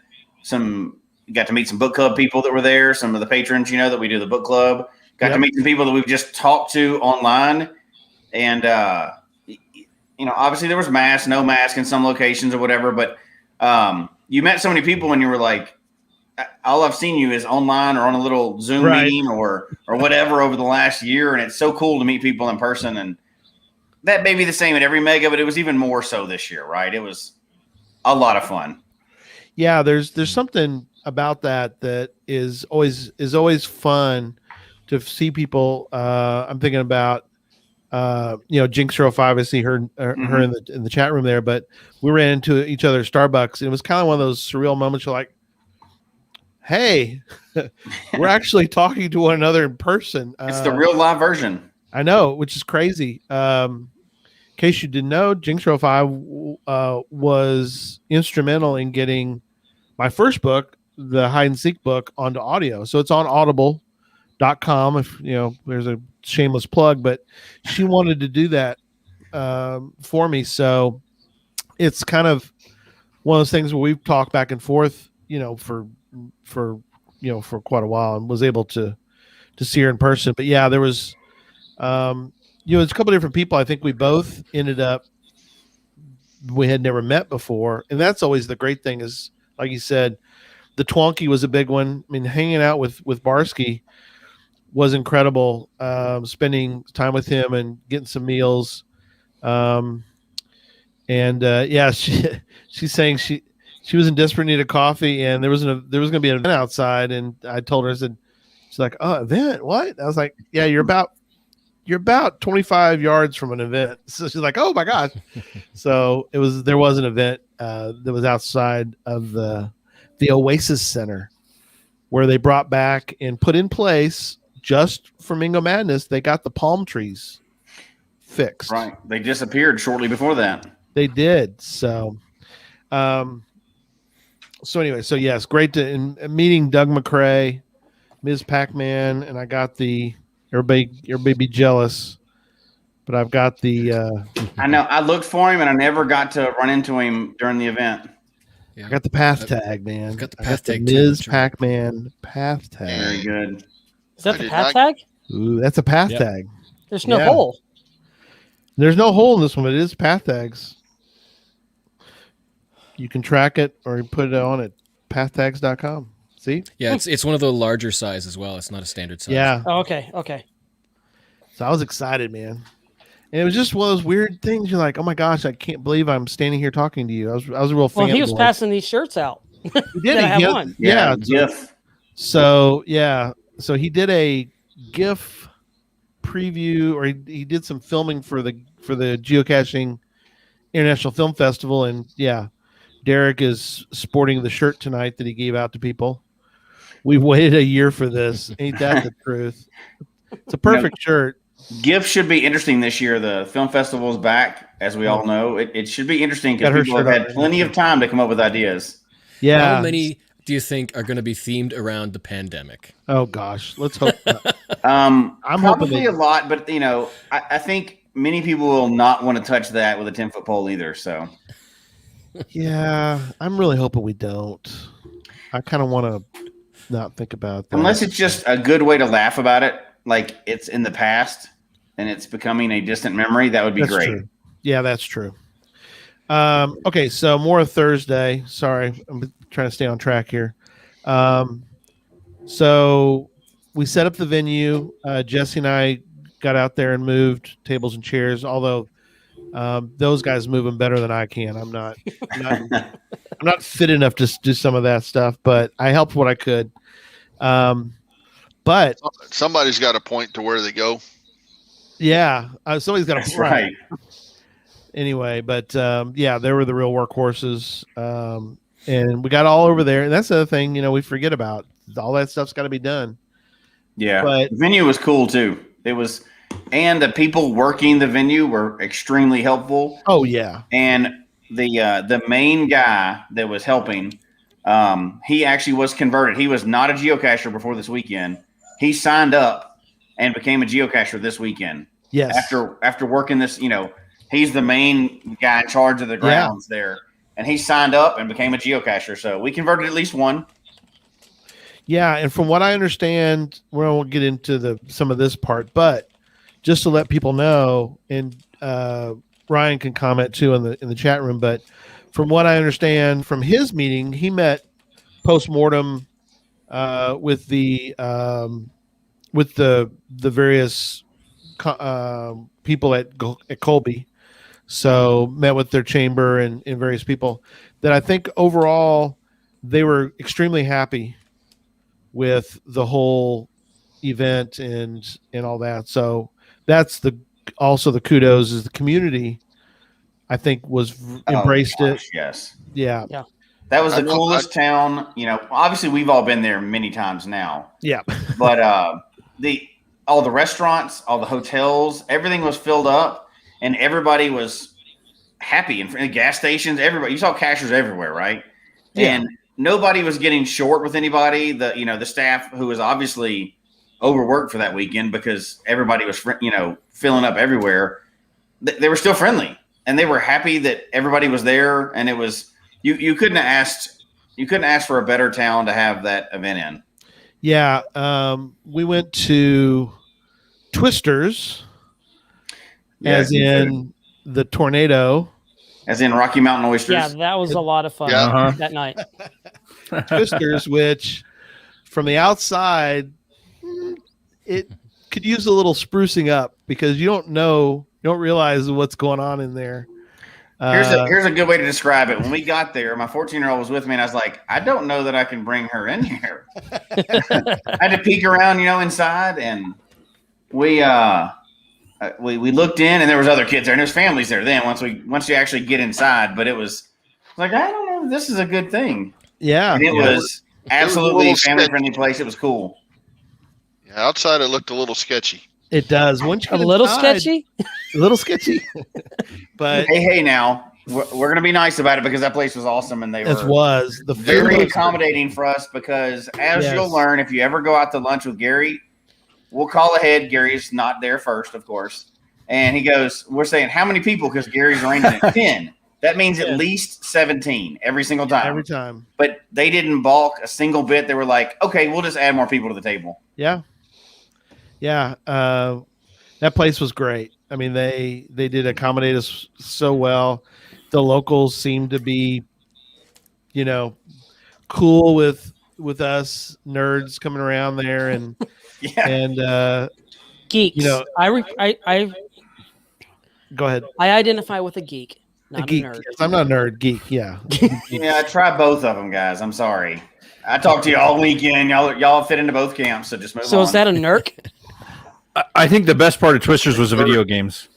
You got to meet some book club people that were there. Some of the patrons, that we do the book club. Got to meet some people that we've just talked to online, and obviously there was no mask in some locations or whatever, but you met so many people and you were like, all I've seen you is online or on a little Zoom Right. meeting or whatever over the last year, and it's so cool to meet people in person. And that may be the same at every mega, but it was even more so this year, right? It was a lot of fun. Yeah, there's something about that is always fun to see people. I'm thinking about Jinx05. I see her in the chat room there, but we ran into each other at Starbucks, and it was kind of one of those surreal moments. You're like, hey, we're actually talking to one another in person. It's the real live version. I know, which is crazy. In case you didn't know, Jinx05 was instrumental in getting my first book, the hide and seek book, onto audio. So it's on audible.com. If there's a shameless plug, but she wanted to do that for me. So it's kind of one of those things where we've talked back and forth, for quite a while, and was able to see her in person. But yeah, there was there's a couple different people. I think we both ended up, we had never met before, and that's always the great thing is, like you said, the Twonky was a big one. I mean, hanging out with Barsky was incredible. Spending time with him and getting some meals. She's saying she was in desperate need of coffee, and there was going to be an event outside, and I told her, I said, she's like, "Oh, event? What?" I was like, "Yeah, you're about 25 yards from an event." So she's like, "Oh my gosh!" So there was an event that was outside of the Oasis Center, where they brought back and put in place, just for Mingo Madness, they got the palm trees fixed. Right. They disappeared shortly before that. They did. So, anyway, so yes, great to meeting Doug McCrae, Ms. PacMan, and I got everybody be jealous, but I've got I know. I looked for him and I never got to run into him during the event. Yeah. I got the path tag, man. Got the path tag. Ms. PacMan path tag. Very good. Is that the path tag? Ooh, that's a path tag. There's no hole. There's no hole in this one, but it is path tags. You can track it or you put it on at pathtags.com. See? Yeah, it's one of the larger size as well. It's not a standard size. Yeah. Oh, okay. So I was excited, man. And it was just one of those weird things. You're like, oh my gosh, I can't believe I'm standing here talking to you. I was a real fan. Well, he was passing these shirts out. He did. I have one. Yeah. GIF. So he did a GIF preview, or he did some filming for the Geocaching International Film Festival, and Derek is sporting the shirt tonight that he gave out to people. We've waited a year for this. Ain't that the truth? It's a perfect shirt. GIF should be interesting this year. The film festival is back, as we all know. It should be interesting because people have had plenty of time to come up with ideas. Yeah. How many do you think are going to be themed around the pandemic? Oh gosh, let's hope. I'm hoping probably a lot, but I think many people will not want to touch that with a 10-foot pole either. So, yeah, I'm really hoping we don't. I kind of want to not think about that, unless it's just a good way to laugh about it, like it's in the past and it's becoming a distant memory. That would be great. True. Yeah, that's true. Okay, so more Thursday. Sorry, I'm trying to stay on track here. So we set up the venue. Jesse and I got out there and moved tables and chairs, although those guys move them better than I can. I'm not fit enough to do some of that stuff, but I helped what I could. But somebody's got to point to where they go. Yeah, somebody's got to right. Anyway, but they were the real workhorses, and we got all over there. And that's the other thing, we forget about. All that stuff's got to be done. Yeah, but the venue was cool too. It was, and the people working the venue were extremely helpful. Oh yeah, and the main guy that was helping, he actually was converted. He was not a geocacher before this weekend. He signed up and became a geocacher this weekend. Yes, after working this, he's the main guy in charge of the grounds there, and he signed up and became a geocacher. So we converted at least one. Yeah, and from what I understand, we won't get into some of this part, but just to let people know, and Ryan can comment too in the chat room. But from what I understand from his meeting, he met postmortem with the various people at Colby. So met with their chamber and various people that I think overall they were extremely happy with the whole event and all that. So that's also the kudos is the community. I think embraced it. Yes. Yeah. That was the coolest town. Obviously we've all been there many times now. Yeah. But all the restaurants, all the hotels, everything was filled up, and everybody was happy. And the gas stations, everybody, you saw cashiers everywhere, right? Yeah. And nobody was getting short with anybody. The staff who was obviously overworked for that weekend because everybody was filling up everywhere. They were still friendly, and they were happy that everybody was there. And it was you couldn't have asked for a better town to have that event in. Yeah, we went to Twisters, as in the tornado, as in Rocky Mountain Oysters. Yeah, that was a lot of fun that night. Twisters, which from the outside, it could use a little sprucing up because you don't realize what's going on in there. Here's a good way to describe it. When we got there, my 14-year-old was with me, and I was like, I don't know that I can bring her in here. I had to peek around, inside, and we looked in, and there was other kids there, and there's families there. Then once you actually get inside, but it was like, I don't know, this is a good thing. Yeah, and it was absolutely a family-friendly place. It was cool. Yeah, outside it looked a little sketchy. It does. A little sketchy. A little sketchy. But hey, now we're going to be nice about it because that place was awesome, and they were very accommodating for us. Because you'll learn, if you ever go out to lunch with Gary, we'll call ahead. Gary's not there first, of course, and he goes, "We're saying how many people?" Because Gary's arranging it 10. That means at least 17 every single time. Every time. But they didn't balk a single bit. They were like, "Okay, we'll just add more people to the table." Yeah. Yeah, that place was great. I mean, they did accommodate us so well. The locals seemed to be, cool with us nerds coming around there and geeks. I go ahead. I identify with a geek, not a geek. nerd. Yes, I'm not a nerd. Geek. Yeah. Yeah, try both of them, guys. I'm sorry. I talked to you all weekend. Y'all fit into both camps, so just move on. So is that a nerk? I think the best part of Twisters was the video games.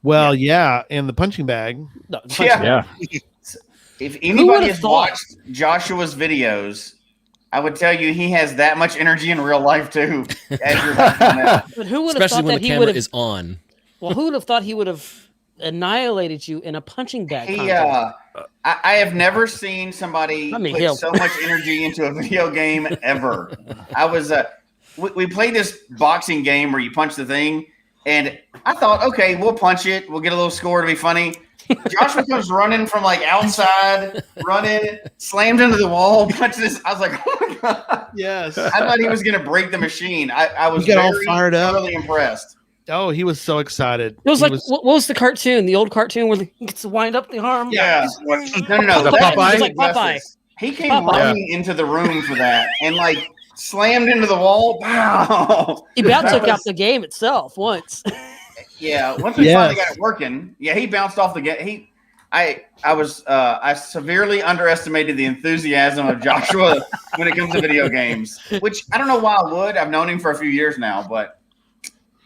Well, yeah, and the punching bag. Yeah. If anybody has watched Joshua's videos, I would tell you he has that much energy in real life too. As you're but who would have thought that he would have is on? Well, who would have thought he would have annihilated you in a punching bag contest? I have never seen somebody put so much energy into a video game ever. I was we played this boxing game where you punch the thing, and I thought, okay, we'll punch it. We'll get a little score to be funny. Joshua comes running from outside, slammed into the wall, punched this. I was like, oh my God. Yes. I thought he was going to break the machine. I was all fired up. Really impressed. Oh, he was so excited. It was what was the cartoon? The old cartoon where he gets to wind up the arm? Yeah. No. The Popeye? It was like Popeye. He came running into the room for that and slammed into the wall. Wow. He about took out the game itself once. Yeah. Once we finally got it working, he bounced off the game. I severely underestimated the enthusiasm of Joshua when it comes to video games, which I don't know why I would. I've known him for a few years now, but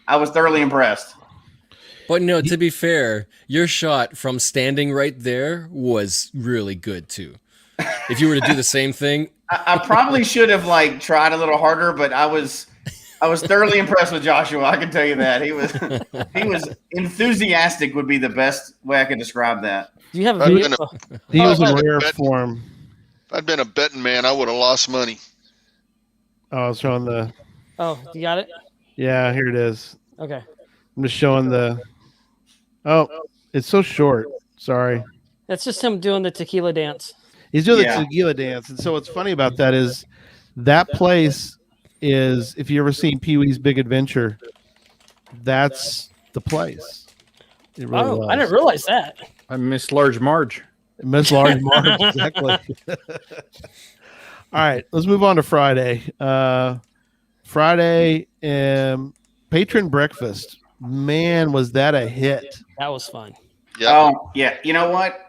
I was thoroughly impressed. But no, to be fair, your shot from standing right there was really good too. If you were to do the same thing, I probably should have tried a little harder, but I was thoroughly impressed with Joshua. I can tell you that he was enthusiastic. Would be the best way I could describe that. Do you have a video? He was in rare form. If I'd been a betting man, I would have lost money. Oh, I was showing the. Oh, you got it? Yeah, here it is. Okay. I'm just showing the. Oh, it's so short. Sorry. That's just him doing the tequila dance. He's doing the tequila dance. And so what's funny about that is that place is, if you ever seen Pee-wee's Big Adventure, that's the place. It really was. I didn't realize that. I miss Large Marge. Miss Large Marge, exactly. All right, let's move on to Friday. Friday, Patron Breakfast. Man, was that a hit? That was fun. Yeah. Oh, yeah. You know what?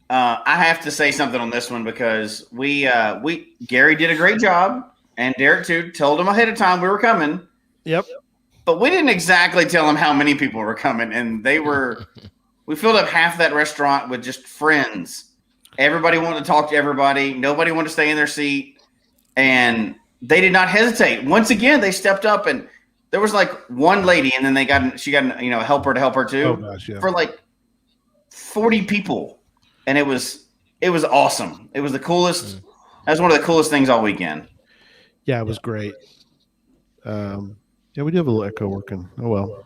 I have to say something on this one because Gary did a great job, and Derek too. Told him ahead of time we were coming. Yep. But we didn't exactly tell them how many people were coming, and we filled up half that restaurant with just friends. Everybody wanted to talk to everybody. Nobody wanted to stay in their seat, and they did not hesitate. Once again, they stepped up, and there was like one lady, and then she got a helper to help her too. Oh gosh, yeah. For like 40 people, and it was awesome. It was the coolest. That was one of the coolest things all weekend. Yeah, it was great. Yeah, we do have a little echo working. Oh well.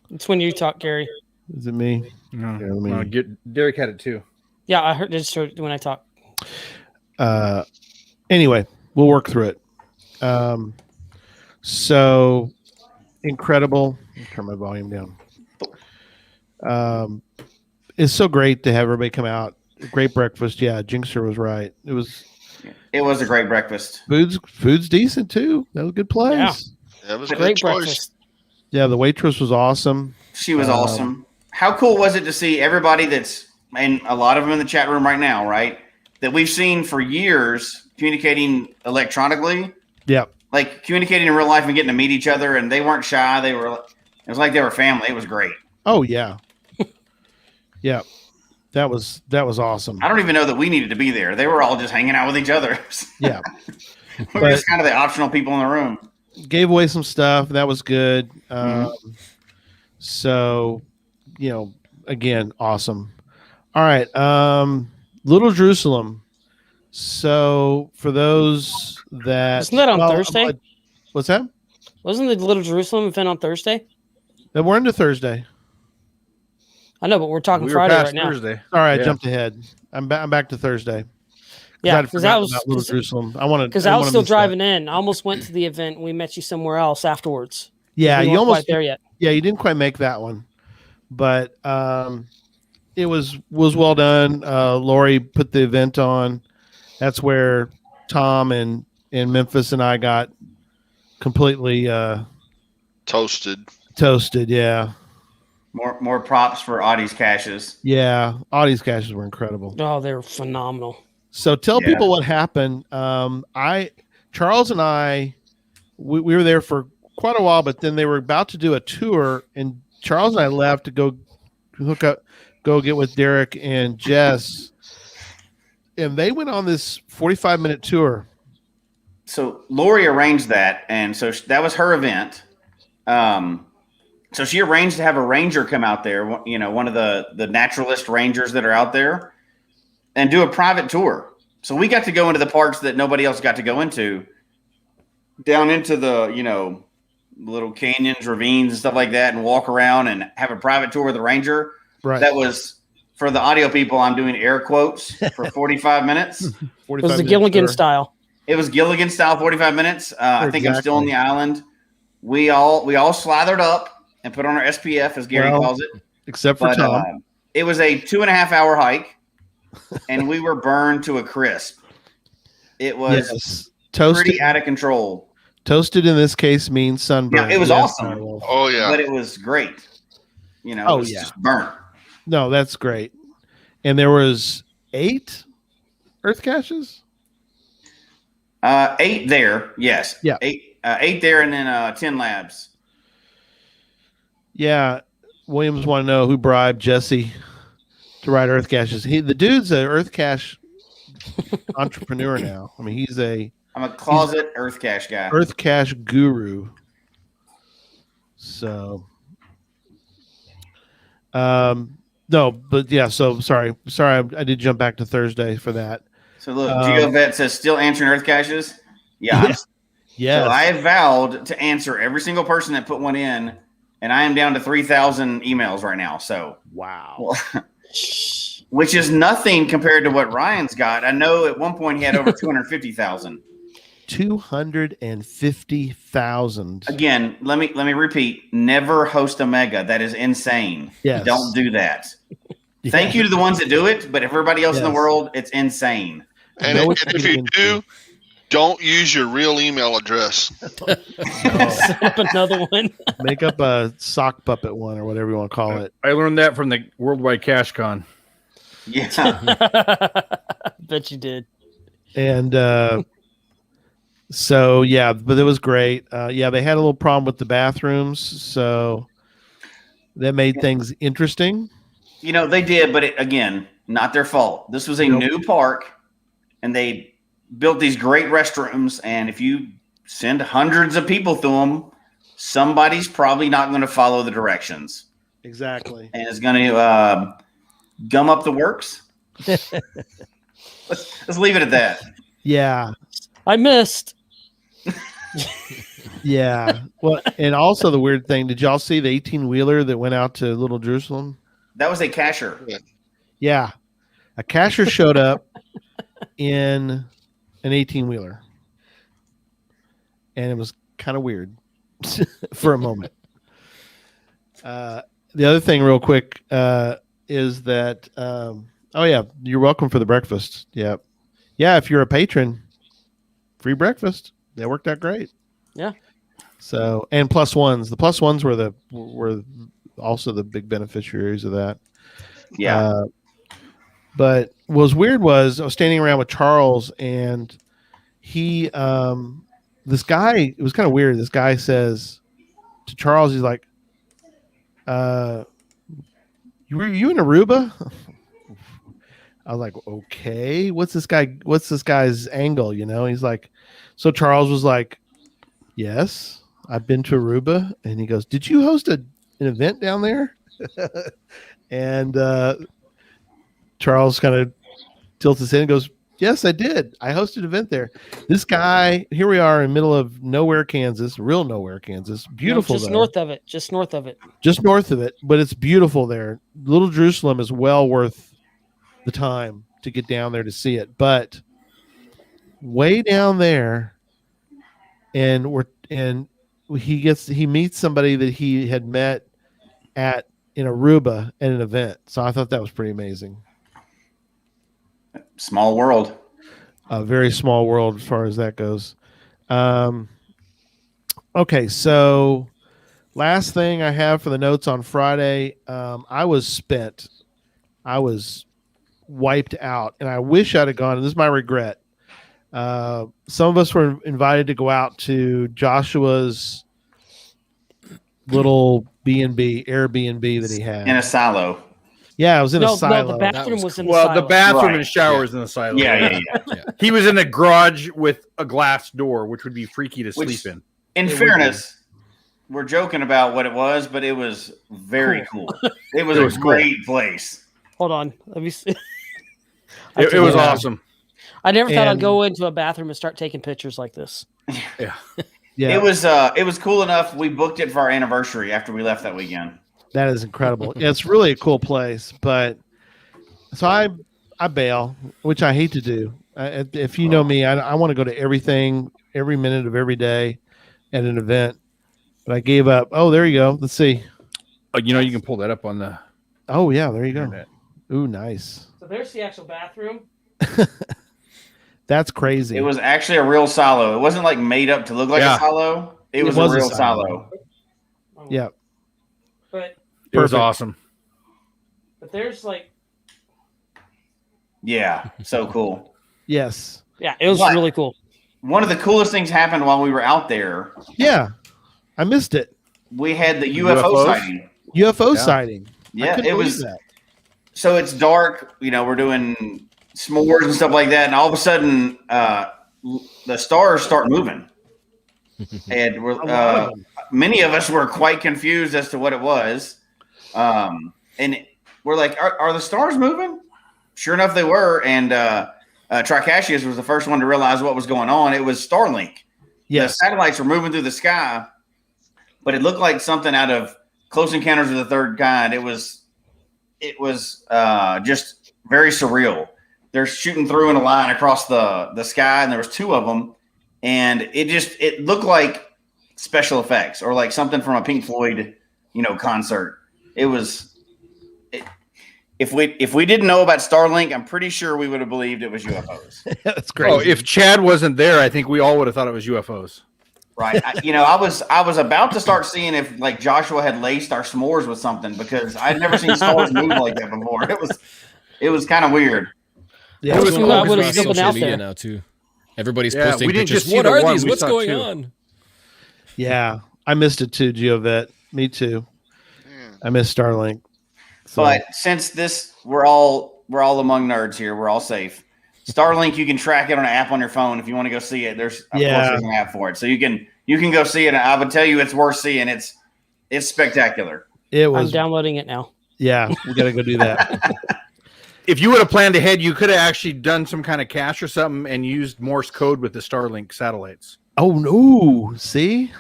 It's when you talk, Gary. Is it me? No, Yeah, let me- Derek had it too. Yeah, I heard it when I talk. Anyway, we'll work through it. So incredible. Let me turn my volume down. It's so great to have everybody come out. Great breakfast. Yeah, Jinxer was right. It was a great breakfast. Food's decent too. That was a good place. Yeah. That was a Great good choice. breakfast. Yeah, the waitress was awesome. She was awesome. How cool was it to see everybody and a lot of them in the chat room right now, right? That we've seen for years communicating electronically. Yep. Like communicating in real life and getting to meet each other, and they weren't shy. It was like they were family. It was great. Oh yeah. Yeah. That was awesome. I don't even know that we needed to be there. They were all just hanging out with each other. Yeah. We were just kind of the optional people in the room. Gave away some stuff. That was good. So, again, awesome. All right. Little Jerusalem. So for those that Isn't that on Thursday? What's that? Wasn't the Little Jerusalem event on Thursday? Then we're into Thursday. I know, but we're talking We were Friday past right now. Thursday. Sorry, I Yeah. jumped ahead. I'm back to Thursday. Yeah, because because I was Little Jerusalem. I wanted because I was still driving in. I almost went to the event. And we met you somewhere else afterwards. Yeah, We you weren't almost quite there yet. Yeah, you didn't quite make that one, but it was well done. Lori put the event on. That's where Tom and Memphis and I got completely Toasted. toasted. Yeah, More props for Audie's caches. yeah. Audie's caches were incredible. Oh, they were phenomenal. So tell Yeah. people what happened. Charles and I, we were there for quite a while, but then they were about to do a tour, and Charles and I left to go get with Derek and Jess, and they went on this 45-minute tour. So Lori arranged that, and so that was her event. So she arranged to have a ranger come out there, one of the naturalist rangers that are out there, and do a private tour. So we got to go into the parts that nobody else got to go into, down into the, little canyons, ravines, and stuff like that, and walk around and have a private tour with the ranger. Right. That was, for the audio people, I'm doing air quotes for 45 minutes. It was the Gilligan style. It was Gilligan style 45 minutes. I think I'm still on the island. We all slathered up and put on our SPF, as Gary calls it. Except for Tom. It was a 2.5 hour hike, and we were burned to a crisp. It was toasted, pretty out of control. Toasted in this case means sunburned. Yeah, it was awesome. Oh yeah. But it was great. It was just burnt. No, that's great. And there was 8 earth caches? 8 there, yes. Yeah. 8 there, and then 10 labs. Yeah. Williams want to know who bribed Jesse to ride earth caches. The dude's an earth cache entrepreneur now. I mean, I'm a closet earth cache guy. Earth cache guru. So, no, but yeah. So sorry, I did jump back to Thursday for that. So look, GeoVet says still answering earth caches. Yeah. Yeah. So I have vowed to answer every single person that put one in, and I am down to 3,000 emails right now. So wow. Which is nothing compared to what Ryan's got. I know at one point he had over 250,000. 250,000. Again, let me repeat. Never host a mega. That is insane. Yes. Don't do that. Thank you to the ones that do it, but everybody else in the world, it's insane. And if you do, Don't use your real email address. Set up another one. Make up a sock puppet one or whatever you want to call it. I learned that from the Worldwide Cash Con. Yeah. Bet you did. And so, yeah, but it was great. Yeah, they had a little problem with the bathrooms, so that made things interesting. You know, they did, but again, not their fault. This was a new park, and they built these great restrooms, and if you send hundreds of people through them, somebody's probably not going to follow the directions. Exactly. And it's going to gum up the works. Let's leave it at that. Yeah. I missed. Yeah. Well, and also the weird thing, did y'all see the 18-wheeler that went out to Little Jerusalem? That was a cashier. Yeah. A cashier showed up in an 18-wheeler. And it was kind of weird for a moment. The other thing real quick is that, oh, yeah, you're welcome for the breakfast. Yeah. Yeah, if you're a patron, free breakfast. That worked out great. Yeah. So, and plus ones. The plus ones were also the big beneficiaries of that. Yeah. But what was weird was I was standing around with Charles, and he, this guy, it was kind of weird. This guy says to Charles, he's like, were you in Aruba? I was like, okay, what's this guy's angle? You know, he's like, so Charles was like, yes, I've been to Aruba. And he goes, did you host an event down there? And Charles kind of tilts his head and goes, yes, I did. I hosted an event there. This guy, here we are in the middle of nowhere, Kansas, real nowhere, Kansas. Beautiful. No, just north of it. Just north of it. Just north of it. But it's beautiful there. Little Jerusalem is well worth the time to get down there to see it. But way down there, and he meets somebody that he had met in Aruba at an event. So I thought that was pretty amazing. Small world. A very small world as far as that goes. Okay, so last thing I have for the notes on Friday, I was spent. I was wiped out, and I wish I'd have gone, and this is my regret. Some of us were invited to go out to Joshua's little B&B, Airbnb that he had. In a silo. Yeah, I was in a silo. No, the bathroom was in the Well, silo. the bathroom Right. and shower is in the silo. Yeah. He was in a garage with a glass door, which would be freaky to Which- sleep in. In fairness, we're joking about what it was, but it was very cool. It was a great place. Hold on. Let me see. It was awesome. I never thought I'd And- go into a bathroom and start taking pictures like this. Yeah. Yeah, It was cool enough. We booked it for our anniversary after we left that weekend. that is incredible. It's really a cool place, but so I bail, which I hate to do. If you know me, I want to go to everything, every minute of every day at an event, but I gave up. Oh, there you go. Let's see. You know, you can pull that up on the Oh yeah, there you go. internet. Ooh, nice. So there's the actual bathroom. That's crazy. It was actually a real silo. It wasn't like made up to look like Yeah. a silo. It was was a a real silo. silo. Yeah. But It was Perfect. awesome. there's like, Yeah, so cool. Yes. yeah, it was What? really cool. One of the coolest things happened while we were out there. Yeah. I missed it. We had the UFO UFOs? sighting. UFO Yeah. sighting. I Yeah, couldn't it believe was. that. So it's dark. You know, we're doing s'mores and stuff like that, and all of a sudden, the stars start moving, and A lot of them. many of us were quite confused as to what it was. And we're like, are the stars moving? Sure enough, they were. And Tricasius was the first one to realize what was going on. It was Starlink. Yes. The satellites were moving through the sky, but it looked like something out of Close Encounters of the Third Kind. It was just very surreal. They're shooting through in a line across the sky, and there was two of them, and it looked like special effects or like something from a Pink Floyd, concert. if we didn't know about Starlink, I'm pretty sure we would have believed it was UFOs. That's great. Oh, if Chad wasn't there, I think we all would have thought it was UFOs. Right. I was about to start seeing if like Joshua had laced our s'mores with something because I'd never seen stars move like that before. It was kind of weird. Yeah, It was cool. cool. I would've Across jumped social out media there. now too. Everybody's Yeah, posting we didn't pictures. just see What the are one, these? we What's saw going two. on? yeah. I missed it too, GeoVet. Me too. Yeah. I missed Starlink. So, But since we're all among nerds here, we're all safe. Starlink, you can track it on an app on your phone if you want to go see it. There's of course there's an app for it, so you can go see it. And I would tell you it's worth seeing. It's spectacular. it I'm was. downloading it now. Yeah, we got to go do that. If you would have planned ahead, you could have actually done some kind of cache or something and used Morse code with the Starlink satellites. Oh no! See,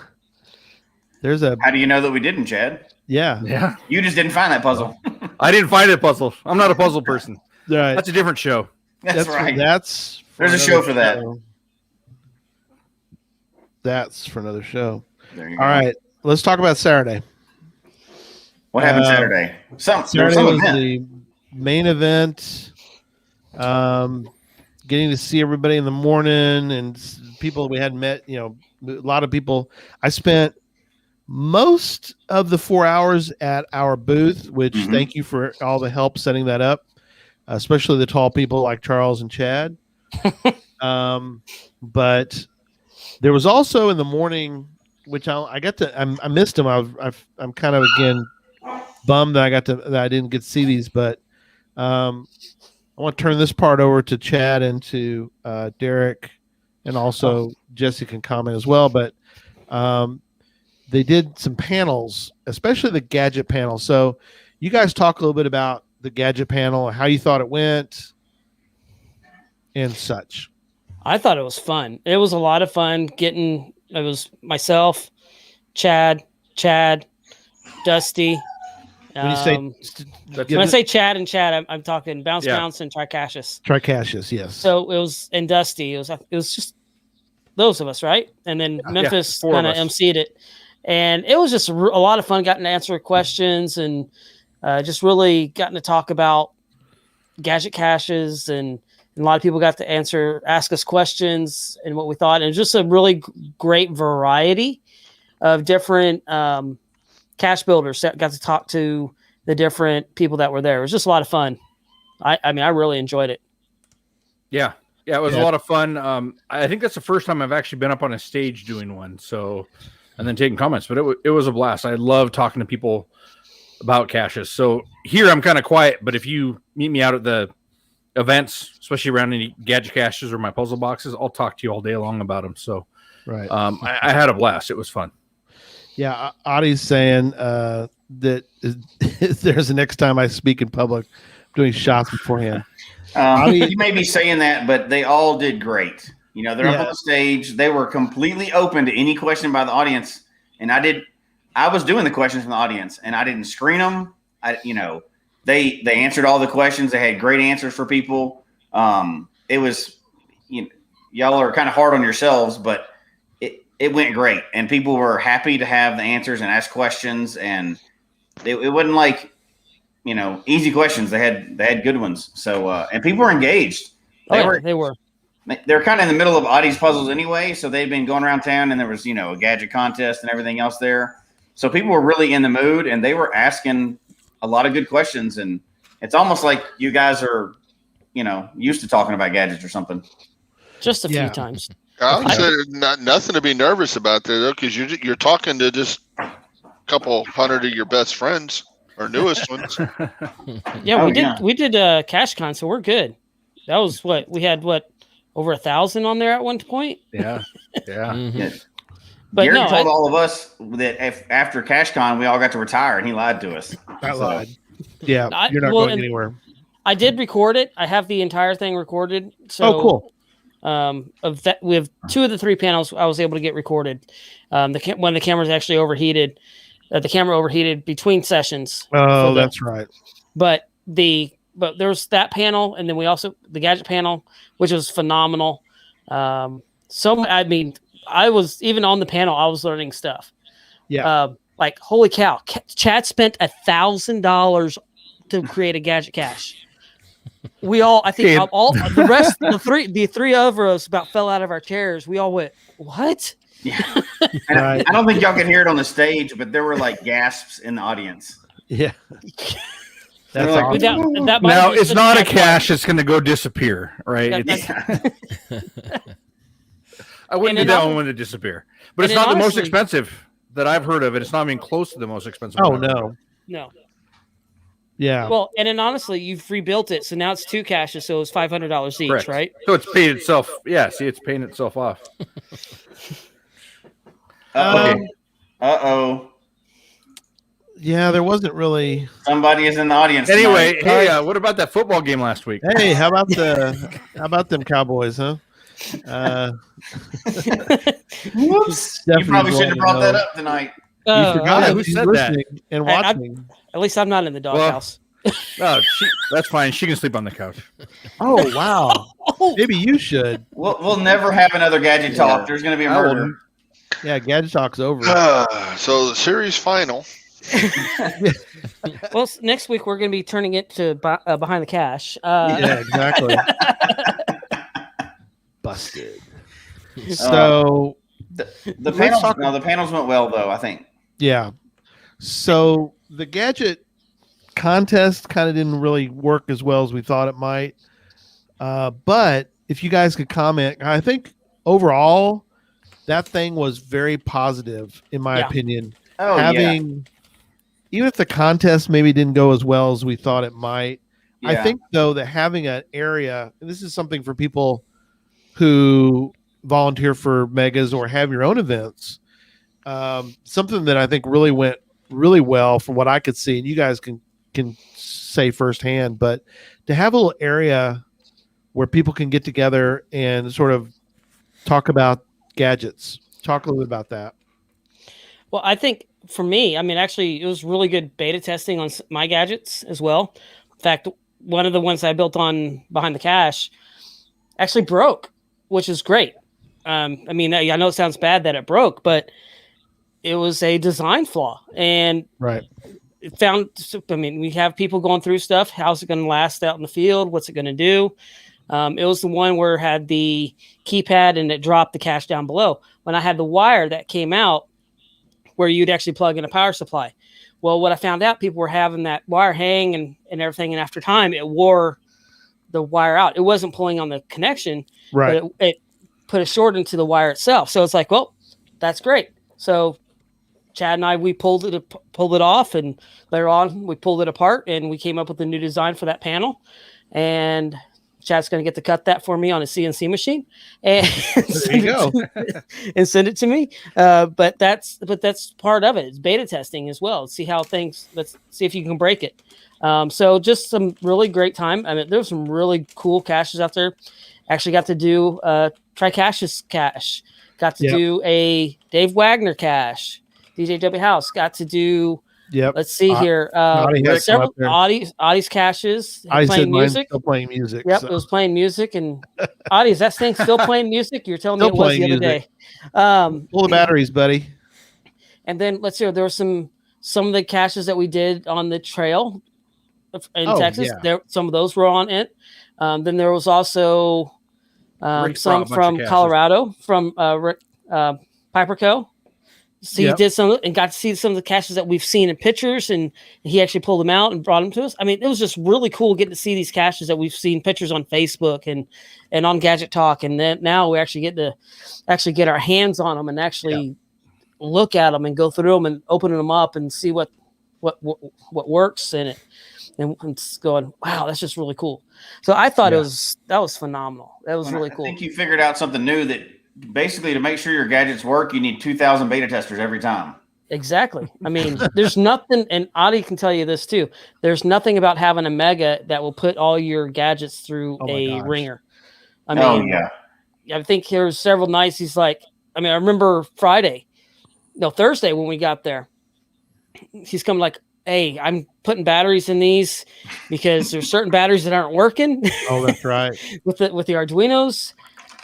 there's a How do you know that we didn't, Chad? yeah. Yeah. You just didn't find that puzzle. I didn't find it puzzle. I'm not a puzzle person. Right. That's a different show. That's right. That's for There's a another show for that. show. That's for another show. There you go. All right, let's talk about Saturday. What happened Uh, Saturday? There was Saturday some was event. the main event. Getting to see everybody in the morning and people we hadn't met. You know, a lot of people. I spent most of the 4 hours at our booth, which Mhm. thank you for all the help setting that up, especially the tall people like Charles and Chad. But there was also in the morning, which I got to. I missed them. I'm kind of again bummed that I didn't get to see these, but I want to turn this part over to Chad and to Derek, and also Jesse can comment as well. But they did some panels, especially the gadget panel. So you guys talk a little bit about the gadget panel, how you thought it went, and such. I thought it was fun. It was a lot of fun it was myself, Chad, Dusty. When you say When I say Chad and Chad, I'm talking Bounce Yeah. Bounce and Tricashus. Tricashus, yes. So it was and Dusty. It was just those of us, right? And then Memphis four of kind of us. emceed it, and it was just a lot of fun. Gotten to answer questions and just really gotten to talk about gadget caches, and a lot of people got to ask us questions and what we thought, and it was just a really great variety of different cache builders that got to talk to the different people that were there. It was just a lot of fun. I mean, I really enjoyed it. Yeah. Yeah, it was a lot of fun. I think that's the first time I've actually been up on a stage doing one. So, and then taking comments, but it was a blast. I love talking to people about caches. So here I'm kind of quiet, but if you meet me out at the events, especially around any gadget caches or my puzzle boxes, I'll talk to you all day long about them. So, Right. I had a blast. It was fun. Yeah, Adi's saying that if there's the next time I speak in public, I'm doing shots beforehand. You may be saying that, but they all did great. You know, they're up on the stage. They were completely open to any question by the audience, and I was doing the questions from the audience, and I didn't screen them. They answered all the questions. They had great answers for people. It was, y'all are kind of hard on yourselves, but it went great, and people were happy to have the answers and ask questions, and it wasn't like, easy questions. They had good ones. So, and people were engaged. They were. They're kind of in the middle of Adi's puzzles anyway, so they've been going around town, and there was, a gadget contest and everything else there. So people were really in the mood, and they were asking a lot of good questions, and it's almost like you guys are, used to talking about gadgets or something. Just a few times. I would say nothing to be nervous about there, though, because you're talking to just a couple hundred of your best friends or newest ones. We did CacheCon, so we're good. That was we had over 1,000 on there at one point. Yeah. Mm-hmm. But Gary told all of us that after CacheCon we all got to retire, and he lied to us. I lied. Yeah, you're not going anywhere. I did record it. I have the entire thing recorded. So, cool. Of that, we have 2 of the 3 panels I was able to get recorded. When the camera's actually overheated, the camera overheated between sessions. Oh, that's right. But there's that panel, and then we also the gadget panel, which was phenomenal. I mean, I was even on the panel. I was learning stuff. Yeah. Like holy cow! Chad spent $1,000 to create a gadget cache. We all, I think, all the rest, the three of us about fell out of our chairs. We all went, "What?" Yeah. I don't think y'all can hear it on the stage, but there were like gasps in the audience. Yeah. That's like, awesome. Now it's not a cache; it's going to go disappear, right? I wouldn't do that one when it disappear, but it's not the most expensive that I've heard of it. It's not even close to the most expensive. Oh no. Yeah. Well, and then honestly, you've rebuilt it, so now it's 2 caches, so it's $500 each, Correct. right? So it's paid itself. Yeah, see, it's paying itself off. Yeah, there wasn't really. Somebody is in the audience. Anyway, hey, what about that football game last week? Hey, how about them Cowboys, huh? Whoops! You probably shouldn't have brought that up tonight. You forgot. Who said that? And watching. At least I'm not in the doghouse. Oh, that's fine. She can sleep on the couch. Oh wow! Maybe you should. We'll never have another gadget talk. There's going to be a murder. Yeah, gadget talk's over. So the series final. Well, next week we're going to be turning it to behind the cache. Yeah, exactly. Busted. So the panels went well though, I think. Yeah. So the gadget contest kind of didn't really work as well as we thought it might. But if you guys could comment, I think overall that thing was very positive in my opinion. Even if the contest maybe didn't go as well as we thought it might, I think though that having an area, and this is something for people who volunteer for megas or have your own events, something that I think really went really well from what I could see, and you guys can say firsthand, but to have a little area where people can get together and sort of talk about gadgets. Talk a little bit about that. Well, I think for me, I mean, actually, it was really good beta testing on my gadgets as well. In fact, one of the ones I built on behind the cache actually broke, which is great. I mean, I know it sounds bad that it broke, but it was a design flaw. And it found, I mean, we have people going through stuff. How's it going to last out in the field? What's it going to do? It was the one where it had the keypad and it dropped the cache down below. When I had the wire that came out, where you'd actually plug in a power supply. Well, what I found out, people were having that wire hang and everything. And after time, it wore the wire out. It wasn't pulling on the connection, but it put a short into the wire itself. So it's like, well, that's great. So Chad and I, we pulled it off, and later on we pulled it apart and we came up with a new design for that panel. And Chad's going to get to cut that for me on a CNC machine and send it to me. But that's part of it. It's beta testing as well. Let's see if you can break it. So just some really great time. I mean, there's some really cool caches out there. Actually got to do Try Caches cache. Got to do a Dave Wagner cache. DJ W House got to do. Let's see here. Several Audie's caches. Playing music. Still playing music. Yep, it was playing music. And Audie, is that thing still playing music? You were telling me it was the other day. Pull the batteries, buddy. And then let's see. There were some of the caches that we did on the trail in Texas. There, some of those were on it. Then there was also some from Colorado from Piper Co. So he did some and got to see some of the caches that we've seen in pictures, and he actually pulled them out and brought them to us. I mean, it was just really cool getting to see these caches that we've seen pictures on Facebook and on Gadget Talk, and then now we actually get to get our hands on them and actually look at them and go through them and open them up and see what works in it, and just going, wow, that's just really cool. So I thought that was phenomenal. That was really cool. I think you figured out something new that. Basically, to make sure your gadgets work, you need 2,000 beta testers every time. Exactly. I mean, there's nothing, and Adi can tell you this too. There's nothing about having a mega that will put all your gadgets through a ringer. I mean, I think there's several nights. He's like, I mean, I remember Thursday when we got there, he's coming like, hey, I'm putting batteries in these because there's certain batteries that aren't working. Oh, that's right. with the Arduinos.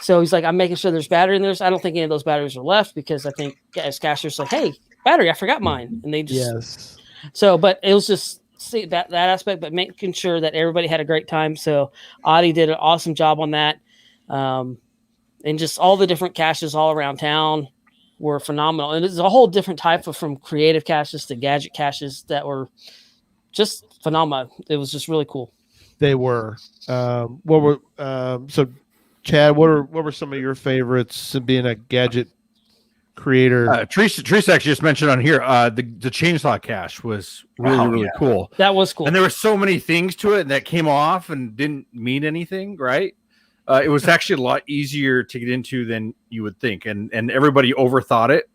So he's like, I'm making sure there's battery in there. I don't think any of those batteries are left because I think as cashers like, hey, battery, I forgot mine. And they just, but it was just see that aspect, but making sure that everybody had a great time. So Audie did an awesome job on that. And just all the different caches all around town were phenomenal. And it's a whole different type of, from creative caches to gadget caches that were just phenomenal. It was just really cool. They were. So Chad, what were some of your favorites being a gadget creator? Teresa actually just mentioned on here, the chainsaw cache was really cool. That was cool. And there were so many things to it that came off and didn't mean anything, right? It was actually a lot easier to get into than you would think. And everybody overthought it,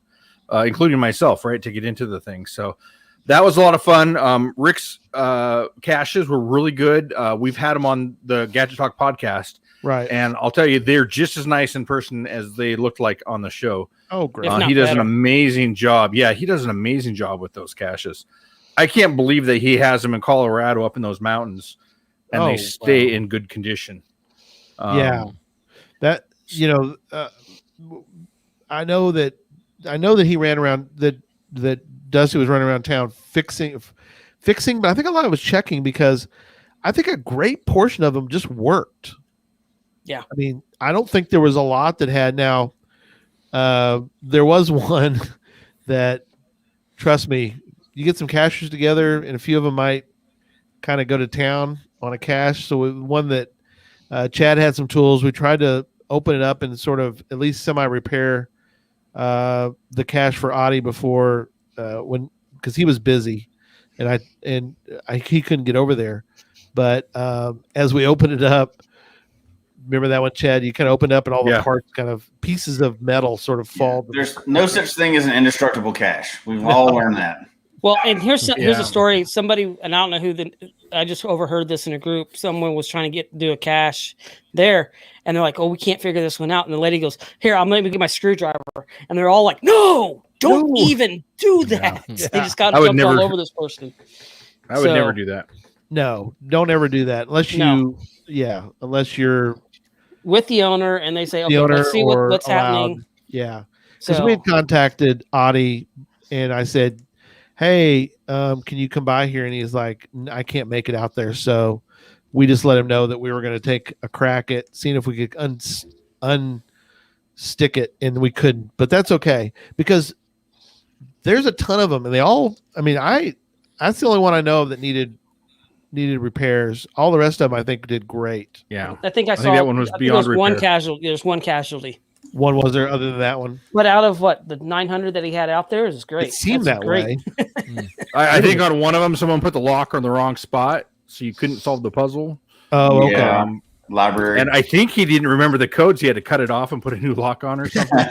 including myself, right, to get into the thing. So that was a lot of fun. Rick's caches were really good. We've had them on the Gadget Talk podcast. Right. And I'll tell you, they're just as nice in person as they looked like on the show. Oh, great. He does an amazing job. Yeah, he does an amazing job with those caches. I can't believe that he has them in Colorado up in those mountains and they stay in good condition. That, I know that he ran around, that Dusty was running around town fixing, but I think a lot of it was checking, because I think a great portion of them just worked. Yeah. I mean, I don't think there was a lot that had. Now, there was one that, trust me, you get some caches together and a few of them might kind of go to town on a cache. So one that Chad had some tools. We tried to open it up and sort of at least semi-repair the cache for Audie before because he was busy and he couldn't get over there. But as we opened it up, remember that one, Chad? You kind of opened up and all the parts, kind of pieces of metal, sort of fall. There's no such thing as an indestructible cache. We've all learned that. Well, and here's a story. Somebody, and I don't know who I just overheard this in a group. Someone was trying to do a cache there, and they're like, "Oh, we can't figure this one out." And the lady goes, "Here, I'm going to get my screwdriver." And they're all like, "No, don't even do that." Yeah. They just got jumped all over this person. I would never do that. No, don't ever do that unless unless you're with the owner and they say, "Okay, let's see what's happening." Yeah, because we had contacted Audie, and I said, "Hey, can you come by here?" And he's like, "I can't make it out there." So we just let him know that we were going to take a crack at seeing if we could unstick it, and we couldn't. But that's okay, because there's a ton of them, and they all. I mean, that's the only one I know of that needed repairs. All the rest of them, I think, did great. Yeah, I think that one was beyond repair. There's one casualty. One was there other than that one? But out of the 900 that he had out there is great. It seemed that way. I think on one of them, someone put the locker in the wrong spot, so you couldn't solve the puzzle. Oh, okay. Yeah. Library. And I think he didn't remember the codes. He had to cut it off and put a new lock on or something.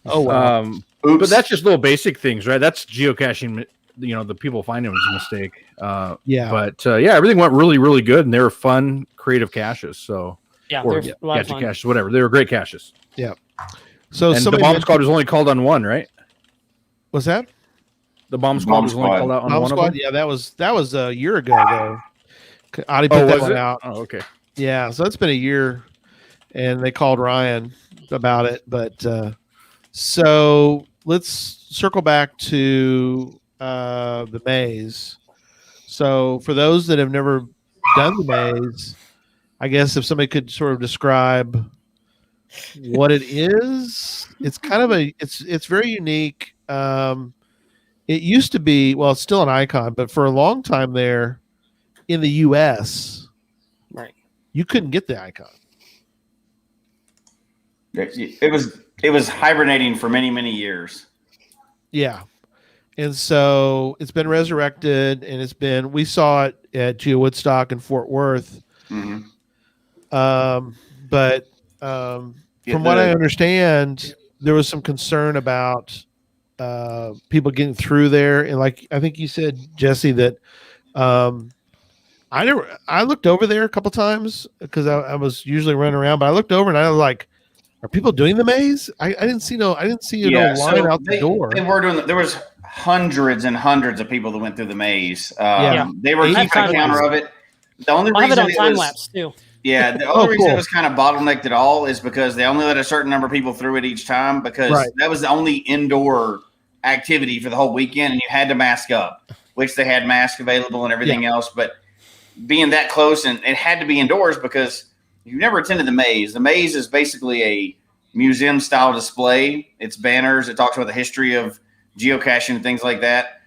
Oh, wow. But that's just little basic things, right? That's geocaching. The people find it was a mistake. But everything went really, really good, and they were fun, creative caches. So they're a lot of fun. Caches, whatever. They were great caches. Yeah. So the bomb squad was only called on one, right? What's that? The bomb squad was only called out on one of them? Yeah, that was a year ago, though. Audie put that one out. Oh, okay. Yeah, so it's been a year, and they called Ryan about it. But so let's circle back to the maze. So for those that have never done the maze, I guess if somebody could sort of describe what it is, it's kind of it's very unique. It used to be, well, it's still an icon, but for a long time there in the US, right, you couldn't get the icon. It was hibernating for many, many years. Yeah. And so it's been resurrected, and we saw it at Geo Woodstock in Fort Worth. Mm-hmm. But from what I understand, there was some concern about people getting through there. And like, I think you said, Jesse, that I looked over there a couple times because I was usually running around, but I looked over and I was like, are people doing the maze? I didn't see no line out the door. They were doing. There was hundreds and hundreds of people that went through the maze. They were keeping count of it. The only reason have it on time lapse too. Yeah, the only reason it was kind of bottlenecked at all is because they only let a certain number of people through it each time, because that was the only indoor activity for the whole weekend, and you had to mask up. which they had masks available and everything else. But being that close, and it had to be indoors because if you've never attended the maze is basically a museum style display. It's banners. It talks about the history of geocaching and things like that.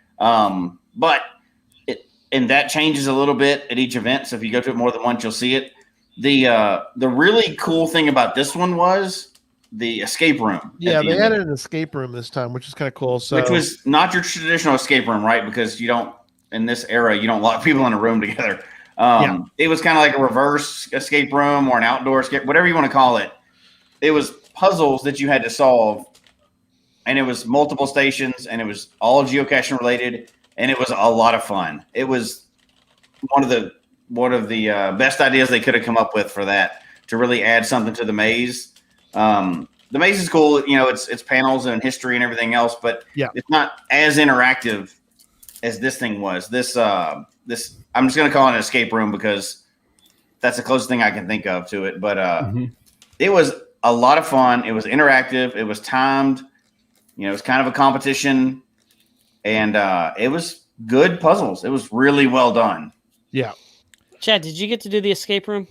And that changes a little bit at each event. So if you go to it more than once, you'll see it. The really cool thing about this one was the escape room. Yeah, they added an escape room this time, which is kind of cool. So, which was not your traditional escape room, right? Because you don't, in this era, you don't lock people in a room together. It was kind of like a reverse escape room or an outdoor escape, whatever you want to call it. It was puzzles that you had to solve, and it was multiple stations, and it was all geocaching related. And it was a lot of fun. It was one of the best ideas they could have come up with for that, to really add something to the maze. The maze is cool, you know. It's panels and history and everything else, but it's not as interactive as this thing was. This I'm just going to call it an escape room because that's the closest thing I can think of to it. But it was a lot of fun. It was interactive. It was timed. You know, it was kind of a competition. And it was good puzzles. It was really well done. Yeah. Chad, did you get to do the escape room?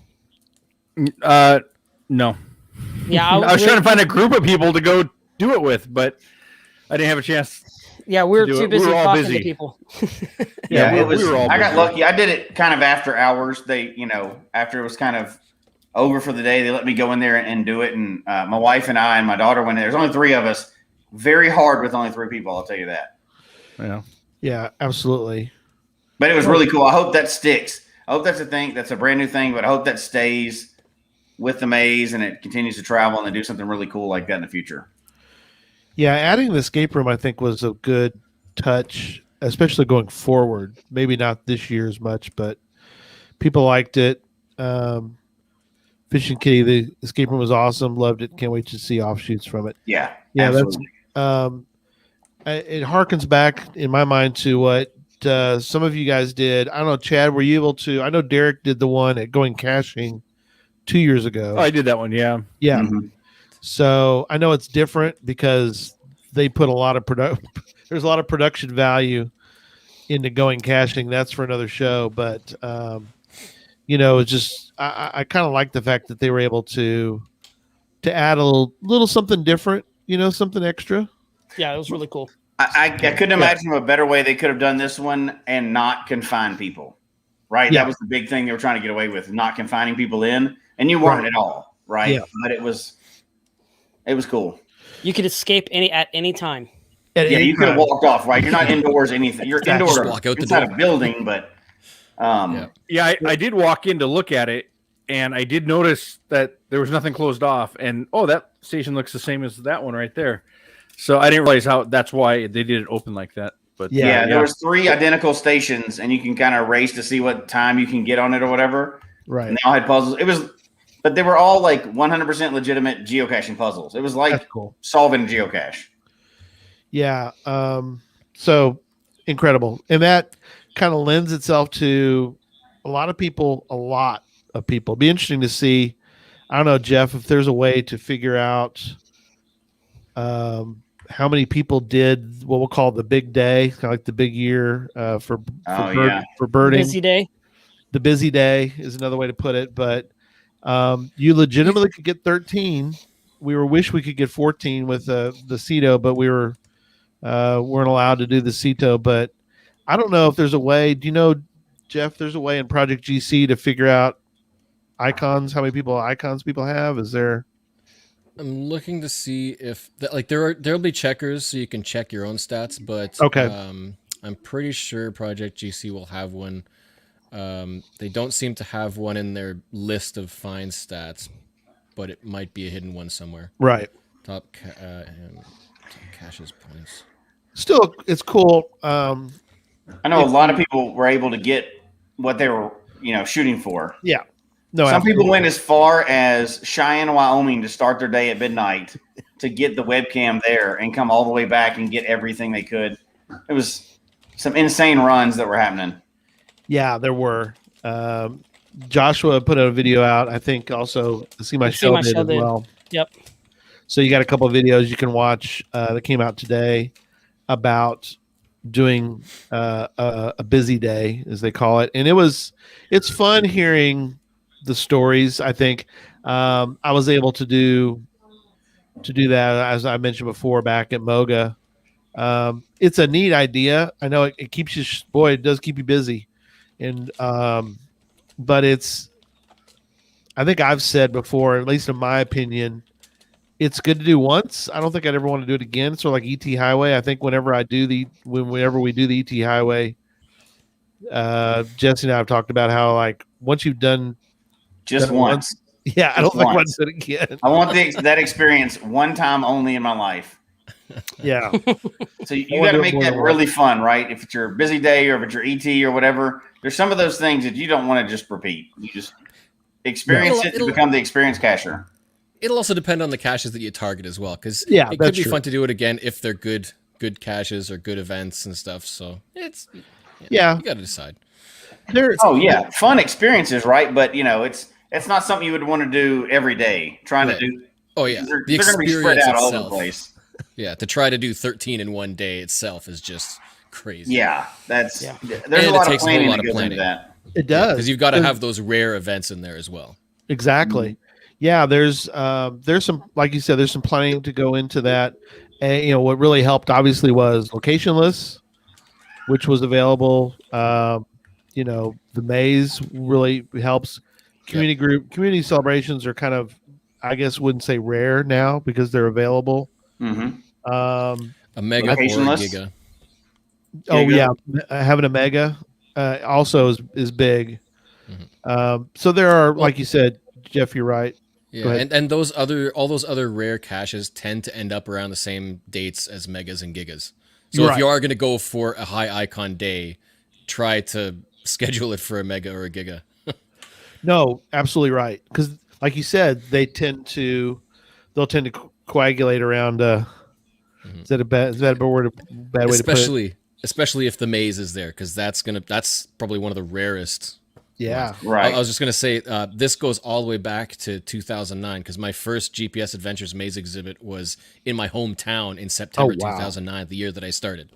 No. Yeah, I was trying to find a group of people to go do it with, but I didn't have a chance. Yeah, we were too busy talking to people. Yeah, we were all I got busy. lucky. I did it kind of after hours. They, you know, after it was kind of over for the day, they let me go in there and do it. And my wife and I and my daughter went in. There's only 3 of us. Very hard with only 3 people, I'll tell you that. Yeah, absolutely. But it was really cool. I hope that sticks. I hope that's a thing. That's a brand new thing, but I hope that stays with the maze and it continues to travel and they do something really cool like that in the future. Yeah, adding the escape room, I think, was a good touch, especially going forward. Maybe not this year as much, but people liked it. Fishing Kitty, the escape room was awesome. Loved it. Can't wait to see offshoots from it. Yeah, absolutely. It harkens back in my mind to what some of you guys did. I don't know, Chad, were you able to? I know Derek did the one at Going Caching 2 years ago. Oh, I did that one. Yeah. Mm-hmm. So I know it's different because they put a lot of there's a lot of production value into Going Caching. That's for another show. But, you know, it's just, I kind of like the fact that they were able to add a little something different, you know, something extra. Yeah, it was really cool. I couldn't imagine a better way they could have done this one and not confine people, right? Yeah. That was the big thing they were trying to get away with, not confining people in, and you weren't at all, right? Yeah. But it was cool. You could escape at any time. You could have walked off, right? You're not indoors anything. You're indoors walk out the inside door. a building, but I did walk in to look at it, and I did notice that there was nothing closed off, and that station looks the same as that one right there. So I didn't realize that's why they did it open like that. But there was 3 identical stations, and you can kind of race to see what time you can get on it or whatever. Right. And they all had puzzles. But they were all like 100% legitimate geocaching puzzles. It was like solving geocache. Yeah. So incredible. And that kind of lends itself to a lot of people. Be interesting to see. I don't know, Jeff, if there's a way to figure out how many people did what we'll call the big day, kind of like the big year for birding. Busy day. The busy day is another way to put it. But you legitimately could get 13. We wish we could get 14 with the CETO, but we weren't allowed to do the CETO. But I don't know if there's a way. Do you know, Jeff, there's a way in Project GC to figure out icons, how many icons people have? Is there? I'm looking to see if there'll be checkers so you can check your own stats, but I'm pretty sure Project GC will have one. They don't seem to have one in their list of find stats, but it might be a hidden one somewhere. Right. Top caches points. Still, it's cool. I know a lot of people were able to get what they were, shooting for. Yeah. No, some people went as far as Cheyenne, Wyoming to start their day at midnight to get the webcam there and come all the way back and get everything they could. It was some insane runs that were happening. Yeah, there were. Joshua put a video out. I think also See My Show did as well. Yep. So you got a couple of videos you can watch that came out today about doing a busy day, as they call it, and it's fun hearing the stories. I think I was able to do that, as I mentioned before, back at Moga. It's a neat idea. I know it keeps you, boy, it does keep you busy, and but I think I've said before, at least in my opinion, it's good to do once. I don't think I'd ever want to do it again. Sort of like ET Highway. I think whenever we do the ET Highway, Jesse and I have talked about how, like, once you've done Just once. Yeah, I don't think I want to do it again. I want that experience one time only in my life. Yeah. So you got to make that really fun, right? If it's your busy day or if it's your ET or whatever, there's some of those things that you don't want to just repeat. You just experience it to become the experience casher. It'll also depend on the caches that you target as well, because it could be fun to do it again if they're good caches or good events and stuff. So it's you got to decide. Fun experiences, right? But it's not something you would want to do every day. Trying to do. Oh yeah, they're going to be spread out all over the place. Yeah, to try to do 13 in one day itself is just crazy. Yeah, there's a lot of planning that goes into that. It does, because you've got to have those rare events in there as well. Exactly. Yeah, there's some, like you said, there's some planning to go into that. And what really helped obviously was location lists, which was available. The maze really helps. Community celebrations are kind of, I guess, wouldn't say rare now because they're available. Mm-hmm. A mega or a giga. Oh yeah, having a mega also is big. Mm-hmm. So there are, like you said, Jeff, you're right. Yeah, and all those other rare caches tend to end up around the same dates as megas and gigas. So if you are going to go for a high icon day, try to schedule it for a mega or a giga. No, absolutely right. Because, like you said, they'll tend to coagulate around. Is that a bad way to put it? Especially if the maze is there, because that's probably one of the rarest. Yeah, right. I was just going to say, this goes all the way back to 2009, because my first GPS Adventures Maze exhibit was in my hometown in September 2009, the year that I started.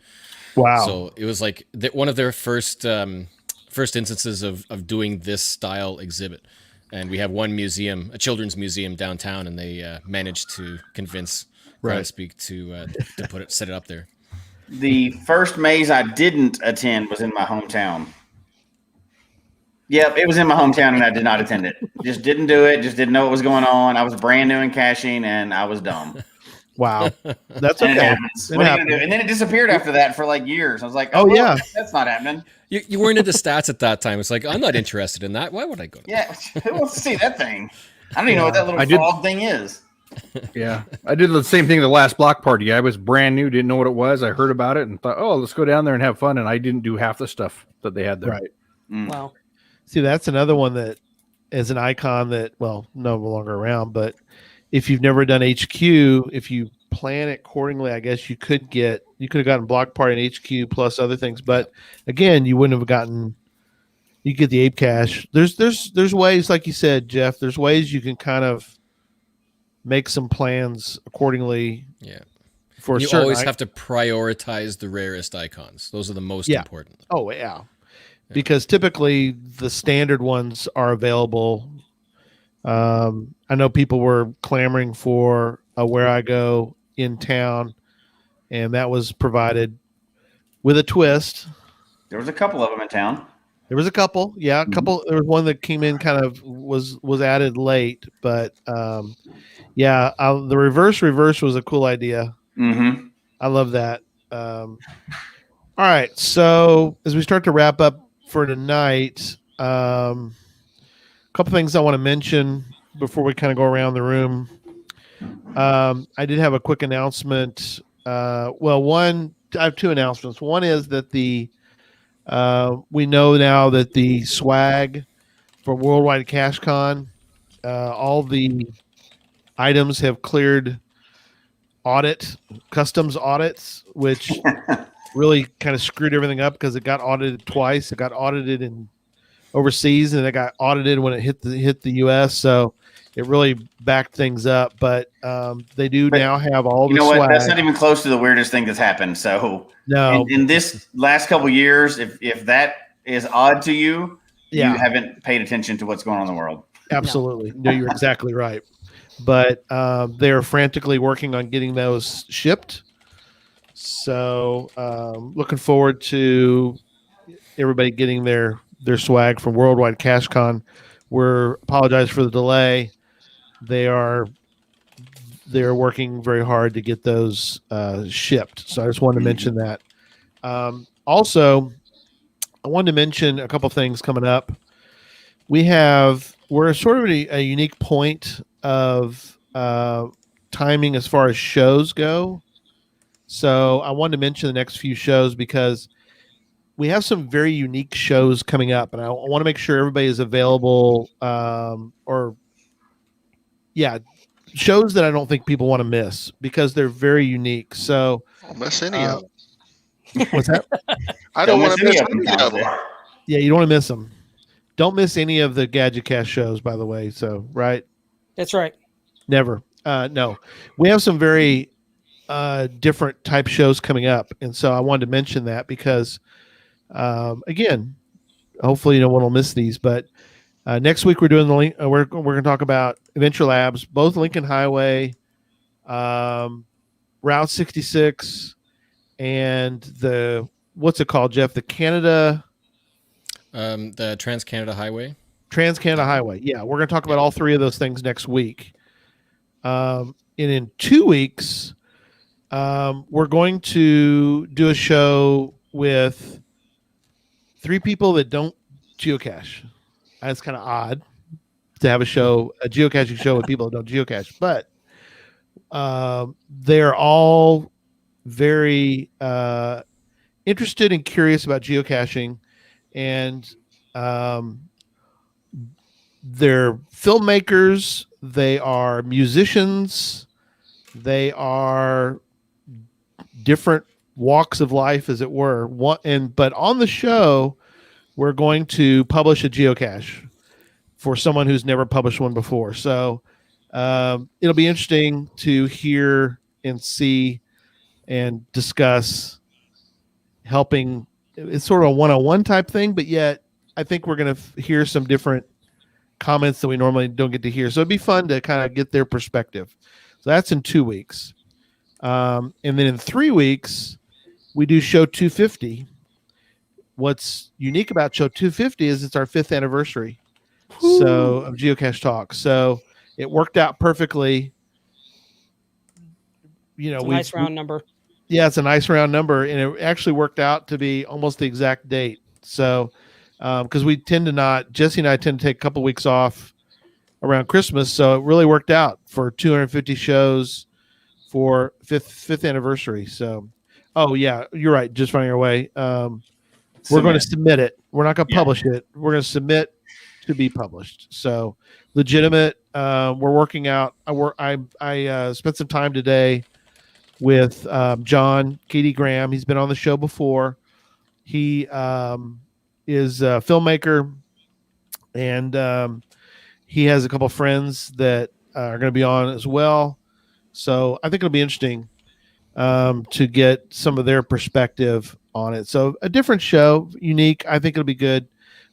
Wow. So it was like one of their first instances of doing this style exhibit. And we have one museum, a children's museum downtown, and they managed to convince Groundspeak to set it up there. The first maze I didn't attend was in my hometown. Yep, it was in my hometown, and I did not attend it. Just didn't do it. Just didn't know what was going on. I was brand new in caching, and I was dumb. Wow, that's okay. It happens. What are you gonna do? And then it disappeared after that for like years. I was like, yeah, that's not happening. You weren't into stats at that time. It's like, I'm not interested in that. Why would I go to that? Who wants to see that thing? I don't even know what that little frog thing is. Yeah, I did the same thing the last block party. I was brand new, didn't know what it was. I heard about it and thought, let's go down there and have fun. And I didn't do half the stuff that they had there. Right. Wow. See, that's another one that is an icon that, well, no longer around. But if you've never done HQ, if you plan it accordingly, I guess you could have gotten block party and HQ plus other things. But again, you wouldn't have gotten. You get the ape cache. There's ways, like you said, Jeff. There's ways you can kind of make some plans accordingly. Yeah. You always have to prioritize the rarest icons. Those are the most important. Oh yeah. Because typically the standard ones are available. I know people were clamoring for a Where I Go in town, and that was provided with a twist. There was a couple of them in town. There was a couple, yeah, a couple. There was one that came in kind of was added late, but the reverse was a cool idea. Mm-hmm. I love that. All right, so as we start to wrap up for tonight, a couple things I want to mention before we kind of go around the room. I did have a quick announcement. I have two announcements. One is that we know now that the swag for Worldwide Cache Con, all the items have cleared customs audits, which really kind of screwed everything up because it got audited twice. It got audited in overseas, and it got audited when it hit the U.S. So it really backed things up. But they do now have all you the know what? swag. That's not even close to the weirdest thing that's happened. So No, in this last couple of years, if that is odd to you, Yeah. you haven't paid attention to what's going on in the world. absolutely. No, you're exactly right. But they're frantically working on getting those shipped. So looking forward to everybody getting their swag from Worldwide CashCon. We're apologize for the delay. They're working very hard to get those shipped. So I just wanted to mention that. Also, I wanted to mention a couple things coming up. We're sort of a unique point of timing as far as shows go. So I wanted to mention the next few shows because we have some very unique shows coming up, and I want to make sure everybody is available. Shows that I don't think people want to miss because they're very unique. So Don't miss any of them. what's that? I don't Don't want to miss miss any of them, any of them. Yeah, you don't want to miss them. Don't miss any of the Gadget Cast shows, by the way. So right. That's right. Never. No, we have some very different type shows coming up, and so I wanted to mention that because, again, hopefully no one will miss these. But next week we're doing the link. We're going to talk about Adventure Labs, both Lincoln Highway, Route 66, and the what's it called, Jeff? The Trans-Canada Highway. Trans-Canada Highway. Yeah, we're going to talk about all three of those things next week. And in 2 weeks, we're going to do a show with 3 people that don't geocache. That's kind of odd to have a geocaching show with people that don't geocache, but they're all very interested and curious about geocaching, and they're filmmakers, they are musicians, they are different walks of life, as it were. But on the show, we're going to publish a geocache for someone who's never published one before. So it'll be interesting to hear and see and discuss helping. It's sort of a one-on-one type thing, but yet I think we're going to hear some different comments that we normally don't get to hear. So it'd be fun to kind of get their perspective. So that's in 2 weeks. And then in 3 weeks, we do show 250. What's unique about show 250 is it's our 5th anniversary. So of Geocache Talk. So it worked out perfectly. You know, It's a nice round number. Yeah, it's a nice round number, and it actually worked out to be almost the exact date. So, because we tend to not, Jesse and I tend to take a couple weeks off around Christmas, so it really worked out for 250 shows for fifth anniversary. So, oh yeah, you're right. Just finding our way. We're going to submit it. We're not going to publish it. We're going to submit to be published. So, legitimate. We're working out. I spent some time today with John Katie Graham. He's been on the show before. He is a filmmaker, and he has a couple friends that are going to be on as well. So I think it'll be interesting to get some of their perspective on it. So a different show, unique. I think it'll be good.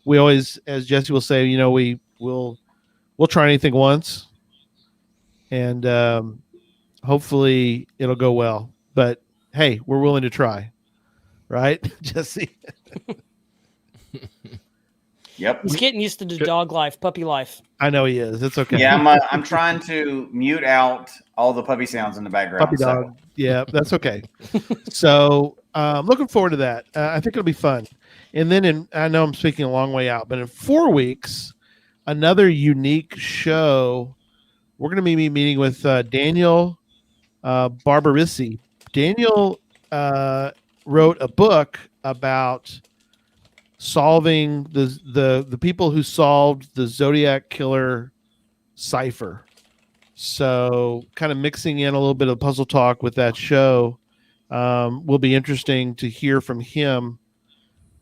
We always, as Jesse will say, you know, we'll try anything once, and hopefully it'll go well. But hey, we're willing to try, right, Jesse? Yep. He's getting used to the dog life, puppy life. I know he is. It's okay. Yeah, I'm trying to mute out all the puppy sounds in the background. Puppy dog. Yeah, that's okay. So looking forward to that. I think it'll be fun. And then I know I'm speaking a long way out, but in 4 weeks, another unique show. We're going to be meeting with Daniel Barbarissi. Daniel wrote a book about solving the people who solved the Zodiac Killer cipher. So kind of mixing in a little bit of puzzle talk with that show will be interesting to hear from him.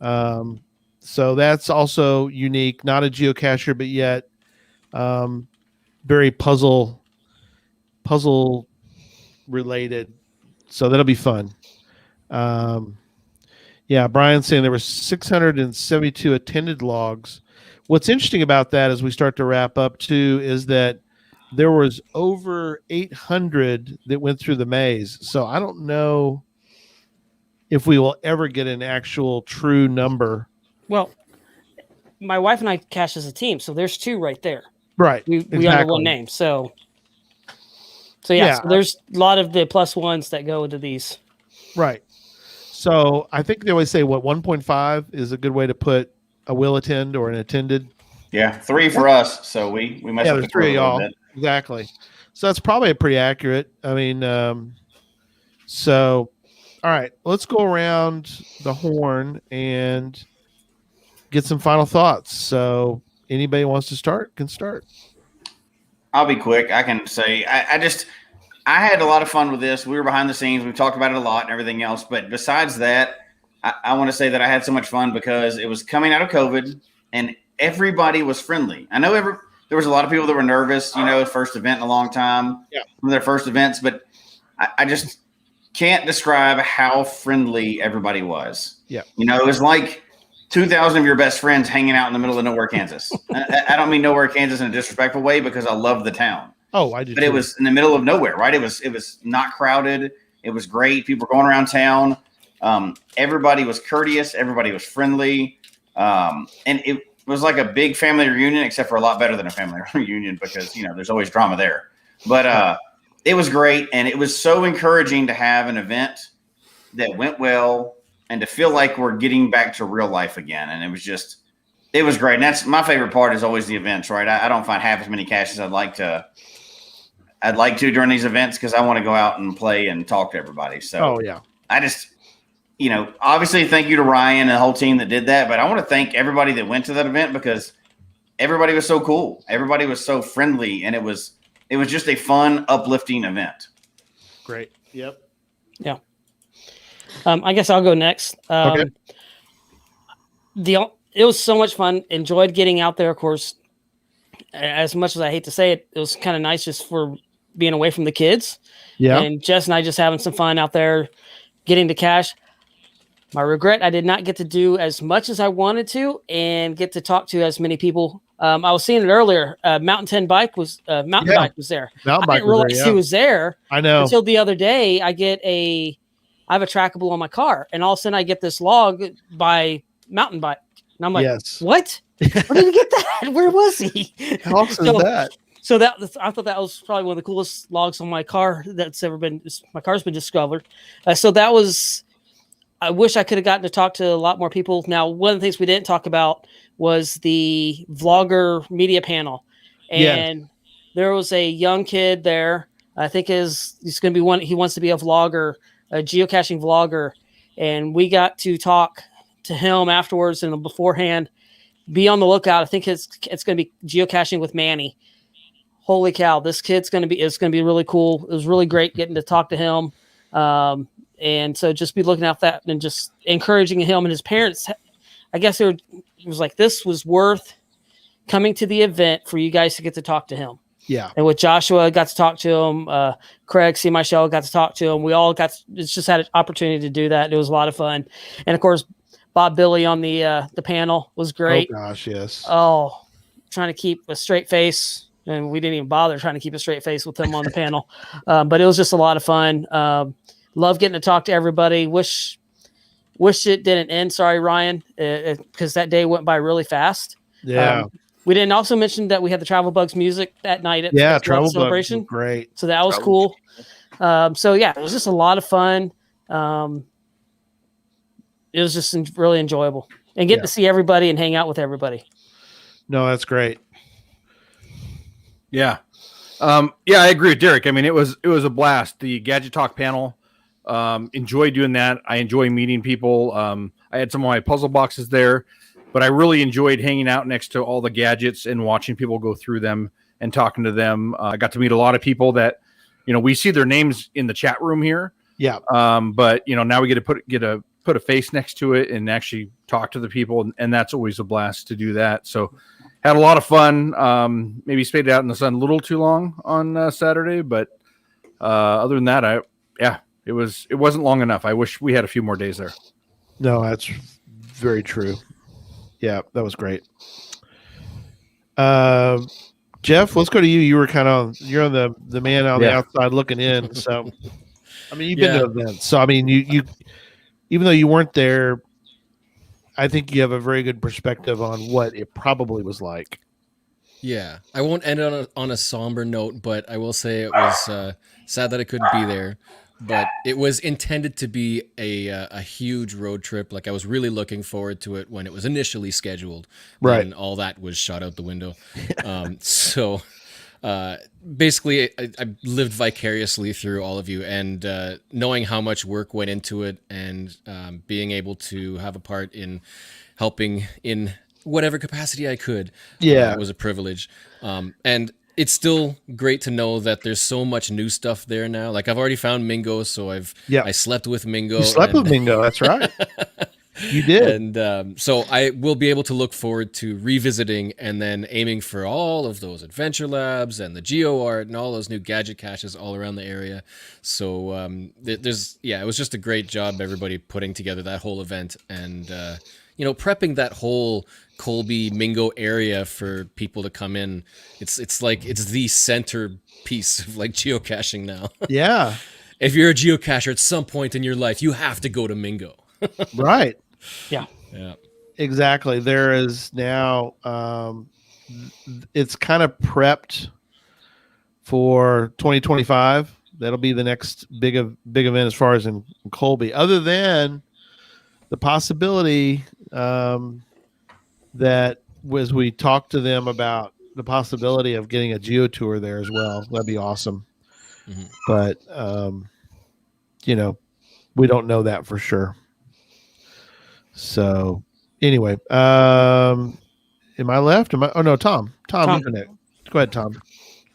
So that's also unique, not a geocacher, but yet very puzzle related. So that'll be fun. Yeah, Brian's saying there were 672 attended logs. What's interesting about that as we start to wrap up too is that there was over 800 that went through the maze. So I don't know if we will ever get an actual true number. Well, my wife and I cash as a team, so there's 2 right there. Right. We under one name. So yeah. So there's a lot of the +1s that go into these. Right. So I think they always say 1.5 is a good way to put a will attend or an attended. Yeah, 3 for us. So we messed up there's the 3 of y'all. bit. Exactly. So that's probably pretty accurate. I mean, so all right, let's go around the horn and get some final thoughts. So anybody wants to start can start. I'll be quick. I can say I had a lot of fun with this. We were behind the scenes. We've talked about it a lot and everything else. But besides that, I want to say that I had so much fun because it was coming out of COVID and everybody was friendly. I know there was a lot of people that were nervous, first event in a long time, one of their first events. But I just can't describe how friendly everybody was. Yeah. It was like 2,000 of your best friends hanging out in the middle of nowhere, Kansas. I don't mean nowhere, Kansas in a disrespectful way because I love the town. Oh, I do. But it was in the middle of nowhere, right? It was not crowded. It was great. People were going around town. Everybody was courteous. Everybody was friendly. And it was like a big family reunion, except for a lot better than a family reunion because, there's always drama there. But it was great. And it was so encouraging to have an event that went well and to feel like we're getting back to real life again. And it was great. And that's my favorite part is always the events, right? I don't find half as many caches I'd like to during these events because I want to go out and play and talk to everybody. So I just, obviously thank you to Ryan and the whole team that did that, but I want to thank everybody that went to that event because everybody was so cool. Everybody was so friendly, and it was just a fun, uplifting event. Great. Yep. Yeah. I guess I'll go next. Okay. It was so much fun. Enjoyed getting out there. Of course, as much as I hate to say it, it was kind of nice just for being away from the kids. Yeah. And Jess and I just having some fun out there, getting to cache. My regret, I did not get to do as much as I wanted to and get to talk to as many people. I was seeing it earlier. Mountain Bike was there. I didn't realize he was there. I know. Until the other day, I have a trackable on my car, and all of a sudden I get this log by Mountain Bike. And I'm like, what? Where did he get that? Where was he? How awesome is that? So I thought that was probably one of the coolest logs on my car that's ever been. My car's been discovered. So that was. I wish I could have gotten to talk to a lot more people. Now, one of the things we didn't talk about was the vlogger media panel, and there was a young kid there. I think he's going to be one. He wants to be a vlogger, a geocaching vlogger, and we got to talk to him afterwards and beforehand. Be on the lookout. I think it's going to be geocaching with Manny. Holy cow! This kid's going to be really cool. It was really great getting to talk to him. And so just be looking out that and just encouraging him and his parents. I guess it was like, this was worth coming to the event for you guys to get to talk to him. Yeah. And with Joshua, got to talk to him. Craig, C. Michelle got to talk to him. We all just had an opportunity to do that. It was a lot of fun. And of course, Bob Billy on the panel was great. Oh gosh, yes. Oh, trying to keep a straight face. And we didn't even bother trying to keep a straight face with him on the panel. But it was just a lot of fun. Love getting to talk to everybody. Wish it didn't end. Sorry, Ryan, because that day went by really fast. Yeah. We didn't also mention that we had the Travel Bugs music that night at the Travel celebration. Bugs, great. So that was cool. So yeah, it was just a lot of fun. It was just really enjoyable and getting to see everybody and hang out with everybody. No, that's great. Yeah. I agree with Derek. I mean, it was a blast. The Gadget Talk panel. Enjoy doing that. I enjoy meeting people. I had some of my puzzle boxes there, but I really enjoyed hanging out next to all the gadgets and watching people go through them and talking to them. I got to meet a lot of people that, we see their names in the chat room here. Yeah. But now we get to put a face next to it and actually talk to the people. And that's always a blast to do that. So Had a lot of fun. Maybe stayed out in the sun a little too long on Saturday, but other than that, it wasn't long enough. I wish we had a few more days there. No, that's very true. Yeah, that was great. Jeff, let's go to you. You're on the man on the outside looking in. So, I mean, you've been to events. So, I mean, you even though you weren't there, I think you have a very good perspective on what it probably was like. Yeah, I won't end on a somber note, but I will say it was sad that I couldn't be there. But it was intended to be a huge road trip. Like I was really looking forward to it when it was initially scheduled. Right. And all that was shot out the window. So basically, I lived vicariously through all of you, and knowing how much work went into it, and being able to have a part in helping in whatever capacity I could, was a privilege. And it's still great to know that there's so much new stuff there now. Like I've already found Mingo, so I slept with Mingo. You slept with Mingo, that's right. You did. And so I will be able to look forward to revisiting and then aiming for all of those adventure labs and the geo art and all those new gadget caches all around the area. So it was just a great job, everybody putting together that whole event and, prepping that whole Colby Mingo area for people to come in. It's like it's the centerpiece of like geocaching now. Yeah. If you're a geocacher at some point in your life, you have to go to Mingo. Right. Yeah. Yeah. Exactly. There is now it's kind of prepped for 2025. That'll be the next big event as far as in Colby. Other than the possibility that as we talked to them about the possibility of getting a geo tour there as well, that'd be awesome. Mm-hmm. But we don't know that for sure. So anyway, am I left? Oh no, Tom. Tom. Go ahead, Tom.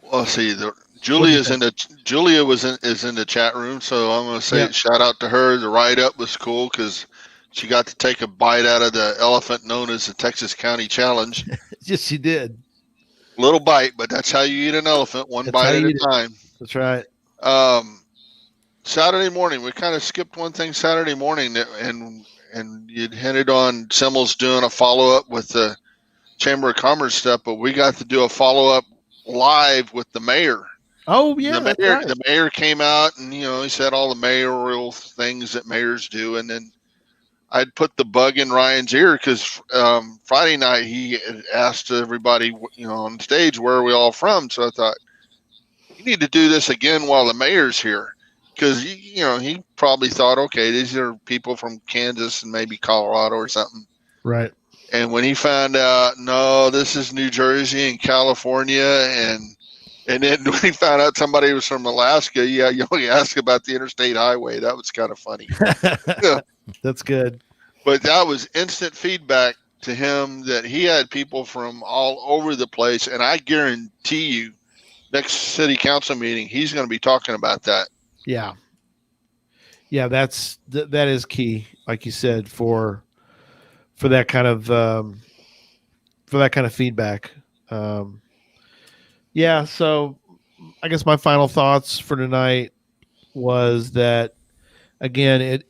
Well, see, Julia is in the chat room, so I'm going to say shout out to her. The write up was cool because she got to take a bite out of the elephant known as the Texas County Challenge. Yes, she did. Little bite, but that's how you eat an elephant, one bite at a time. That's right. Saturday morning, we kind of skipped one thing Saturday morning, and you'd hinted on Semmel's doing a follow-up with the Chamber of Commerce stuff, but we got to do a follow-up live with the mayor. Oh, yeah. The mayor came out and, he said all the mayoral things that mayors do, and then I'd put the bug in Ryan's ear because Friday night he asked everybody, on stage, where are we all from? So I thought, you need to do this again while the mayor's here because, he probably thought, okay, these are people from Kansas and maybe Colorado or something. Right. And when he found out, no, this is New Jersey and California, and then when he found out somebody was from Alaska, you only ask about the interstate highway. That was kind of funny. That's good. But that was instant feedback to him that he had people from all over the place. And I guarantee you, next city council meeting, he's going to be talking about that. Yeah. Yeah, that is key, like you said, for that kind of feedback. So I guess my final thoughts for tonight was that, again,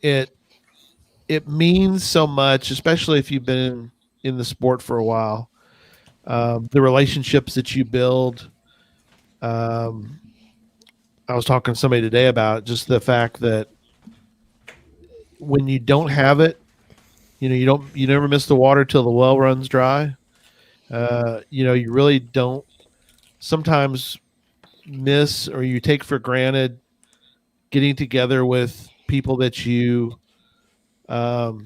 it means so much, especially if you've been in the sport for a while. The relationships that you build. I was talking to somebody today about just the fact that when you don't have it, you never miss the water till the well runs dry. You really don't sometimes miss, or you take for granted, getting together with people that you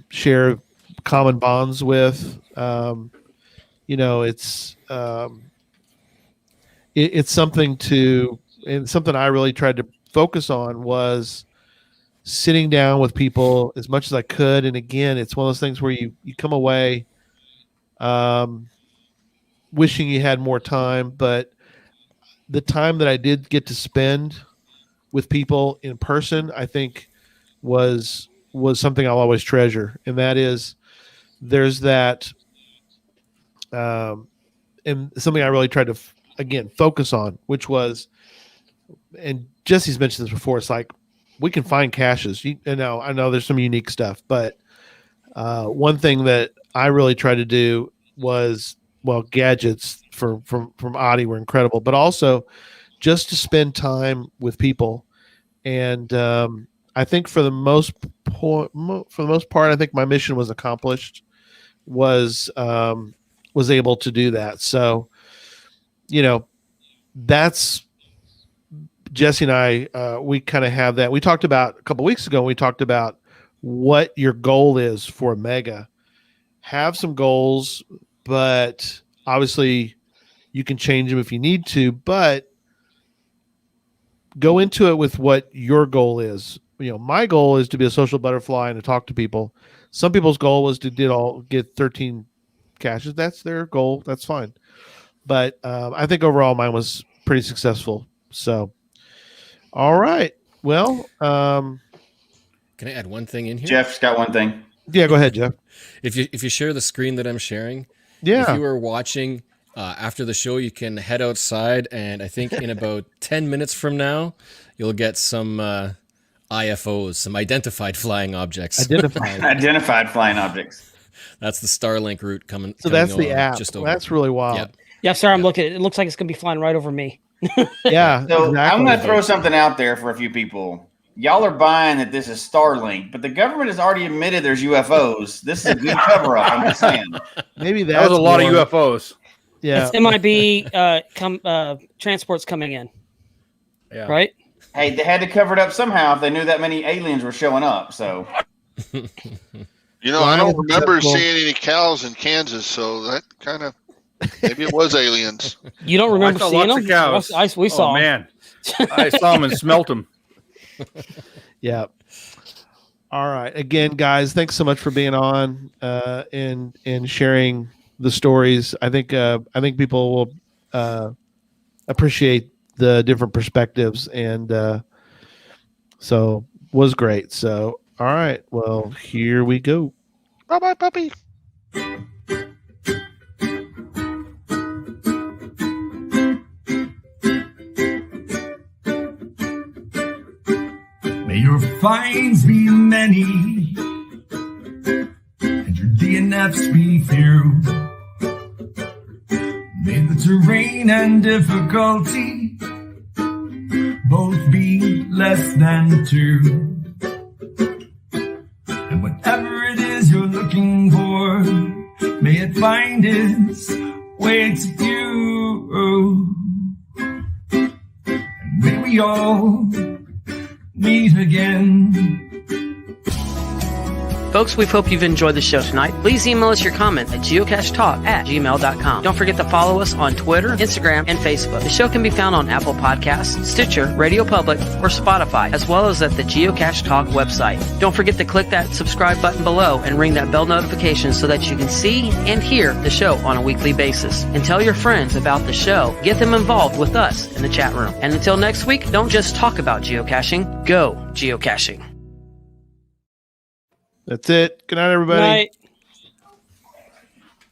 share common bonds with. It's something and something I really tried to focus on was sitting down with people as much as I could. And again, it's one of those things where you come away wishing you had more time, but the time that I did get to spend with people in person, I think was something I'll always treasure. And that is, there's that, and and something I really tried to again focus on, which was, and Jesse's mentioned this before. It's like we can find caches. I know there's some unique stuff, but one thing that I really tried to do was, well, gadgets from Adi were incredible, but also just to spend time with people. And I think for the most part, I think my mission was accomplished. Was able to do that. So, that's Jesse and I. We kind of have that. We talked about a couple weeks ago. We talked about what your goal is for a mega. Have some goals, but obviously you can change them if you need to. But go into it with what your goal is. My goal is to be a social butterfly and to talk to people. Some people's goal was to get 13 caches. That's their goal. That's fine. But I think overall mine was pretty successful. So, all right. Well, can I add one thing in here? Jeff's got one thing. Yeah, go ahead, Jeff. If you share the screen that I'm sharing, yeah. If you are watching after the show, you can head outside, and I think in about 10 minutes from now, you'll get some IFOs, some identified flying objects. Identified flying objects. That's the Starlink route coming. So that's the app. That's really wild. Yeah, sorry, I'm looking at it. It looks like it's going to be flying right over me. Yeah. So exactly. I'm going to throw something out there for a few people. Y'all are buying that this is Starlink, but the government has already admitted there's UFOs. This is a good cover-up. I'm just saying. Maybe that was a lot of UFOs. Yeah. It might be transports coming in. Yeah. Right? Hey, they had to cover it up somehow if they knew that many aliens were showing up. So, I don't remember seeing any cows in Kansas, so that kind of maybe it was aliens. You don't remember seeing them? Cows. We saw them. Man, I saw them and smelt them. Yeah. All right. Again, guys, thanks so much for being on and sharing the stories. I think people will appreciate the different perspectives, and so was great. So, all right. Well, here we go. Bye-bye, puppy. May your finds be many, and your DNFs be few. May the terrain and difficulty both be less than 2. And whatever it is you're looking for, may it find its way to you. And may we all meet again. Folks, we hope you've enjoyed the show tonight. Please email us your comment at geocachetalk@gmail.com. Don't forget to follow us on Twitter, Instagram, and Facebook. The show can be found on Apple Podcasts, Stitcher, Radio Public, or Spotify, as well as at the Geocache Talk website. Don't forget to click that subscribe button below and ring that bell notification so that you can see and hear the show on a weekly basis. And tell your friends about the show. Get them involved with us in the chat room. And until next week, don't just talk about geocaching, go geocaching. That's it. Good night, everybody. Good night.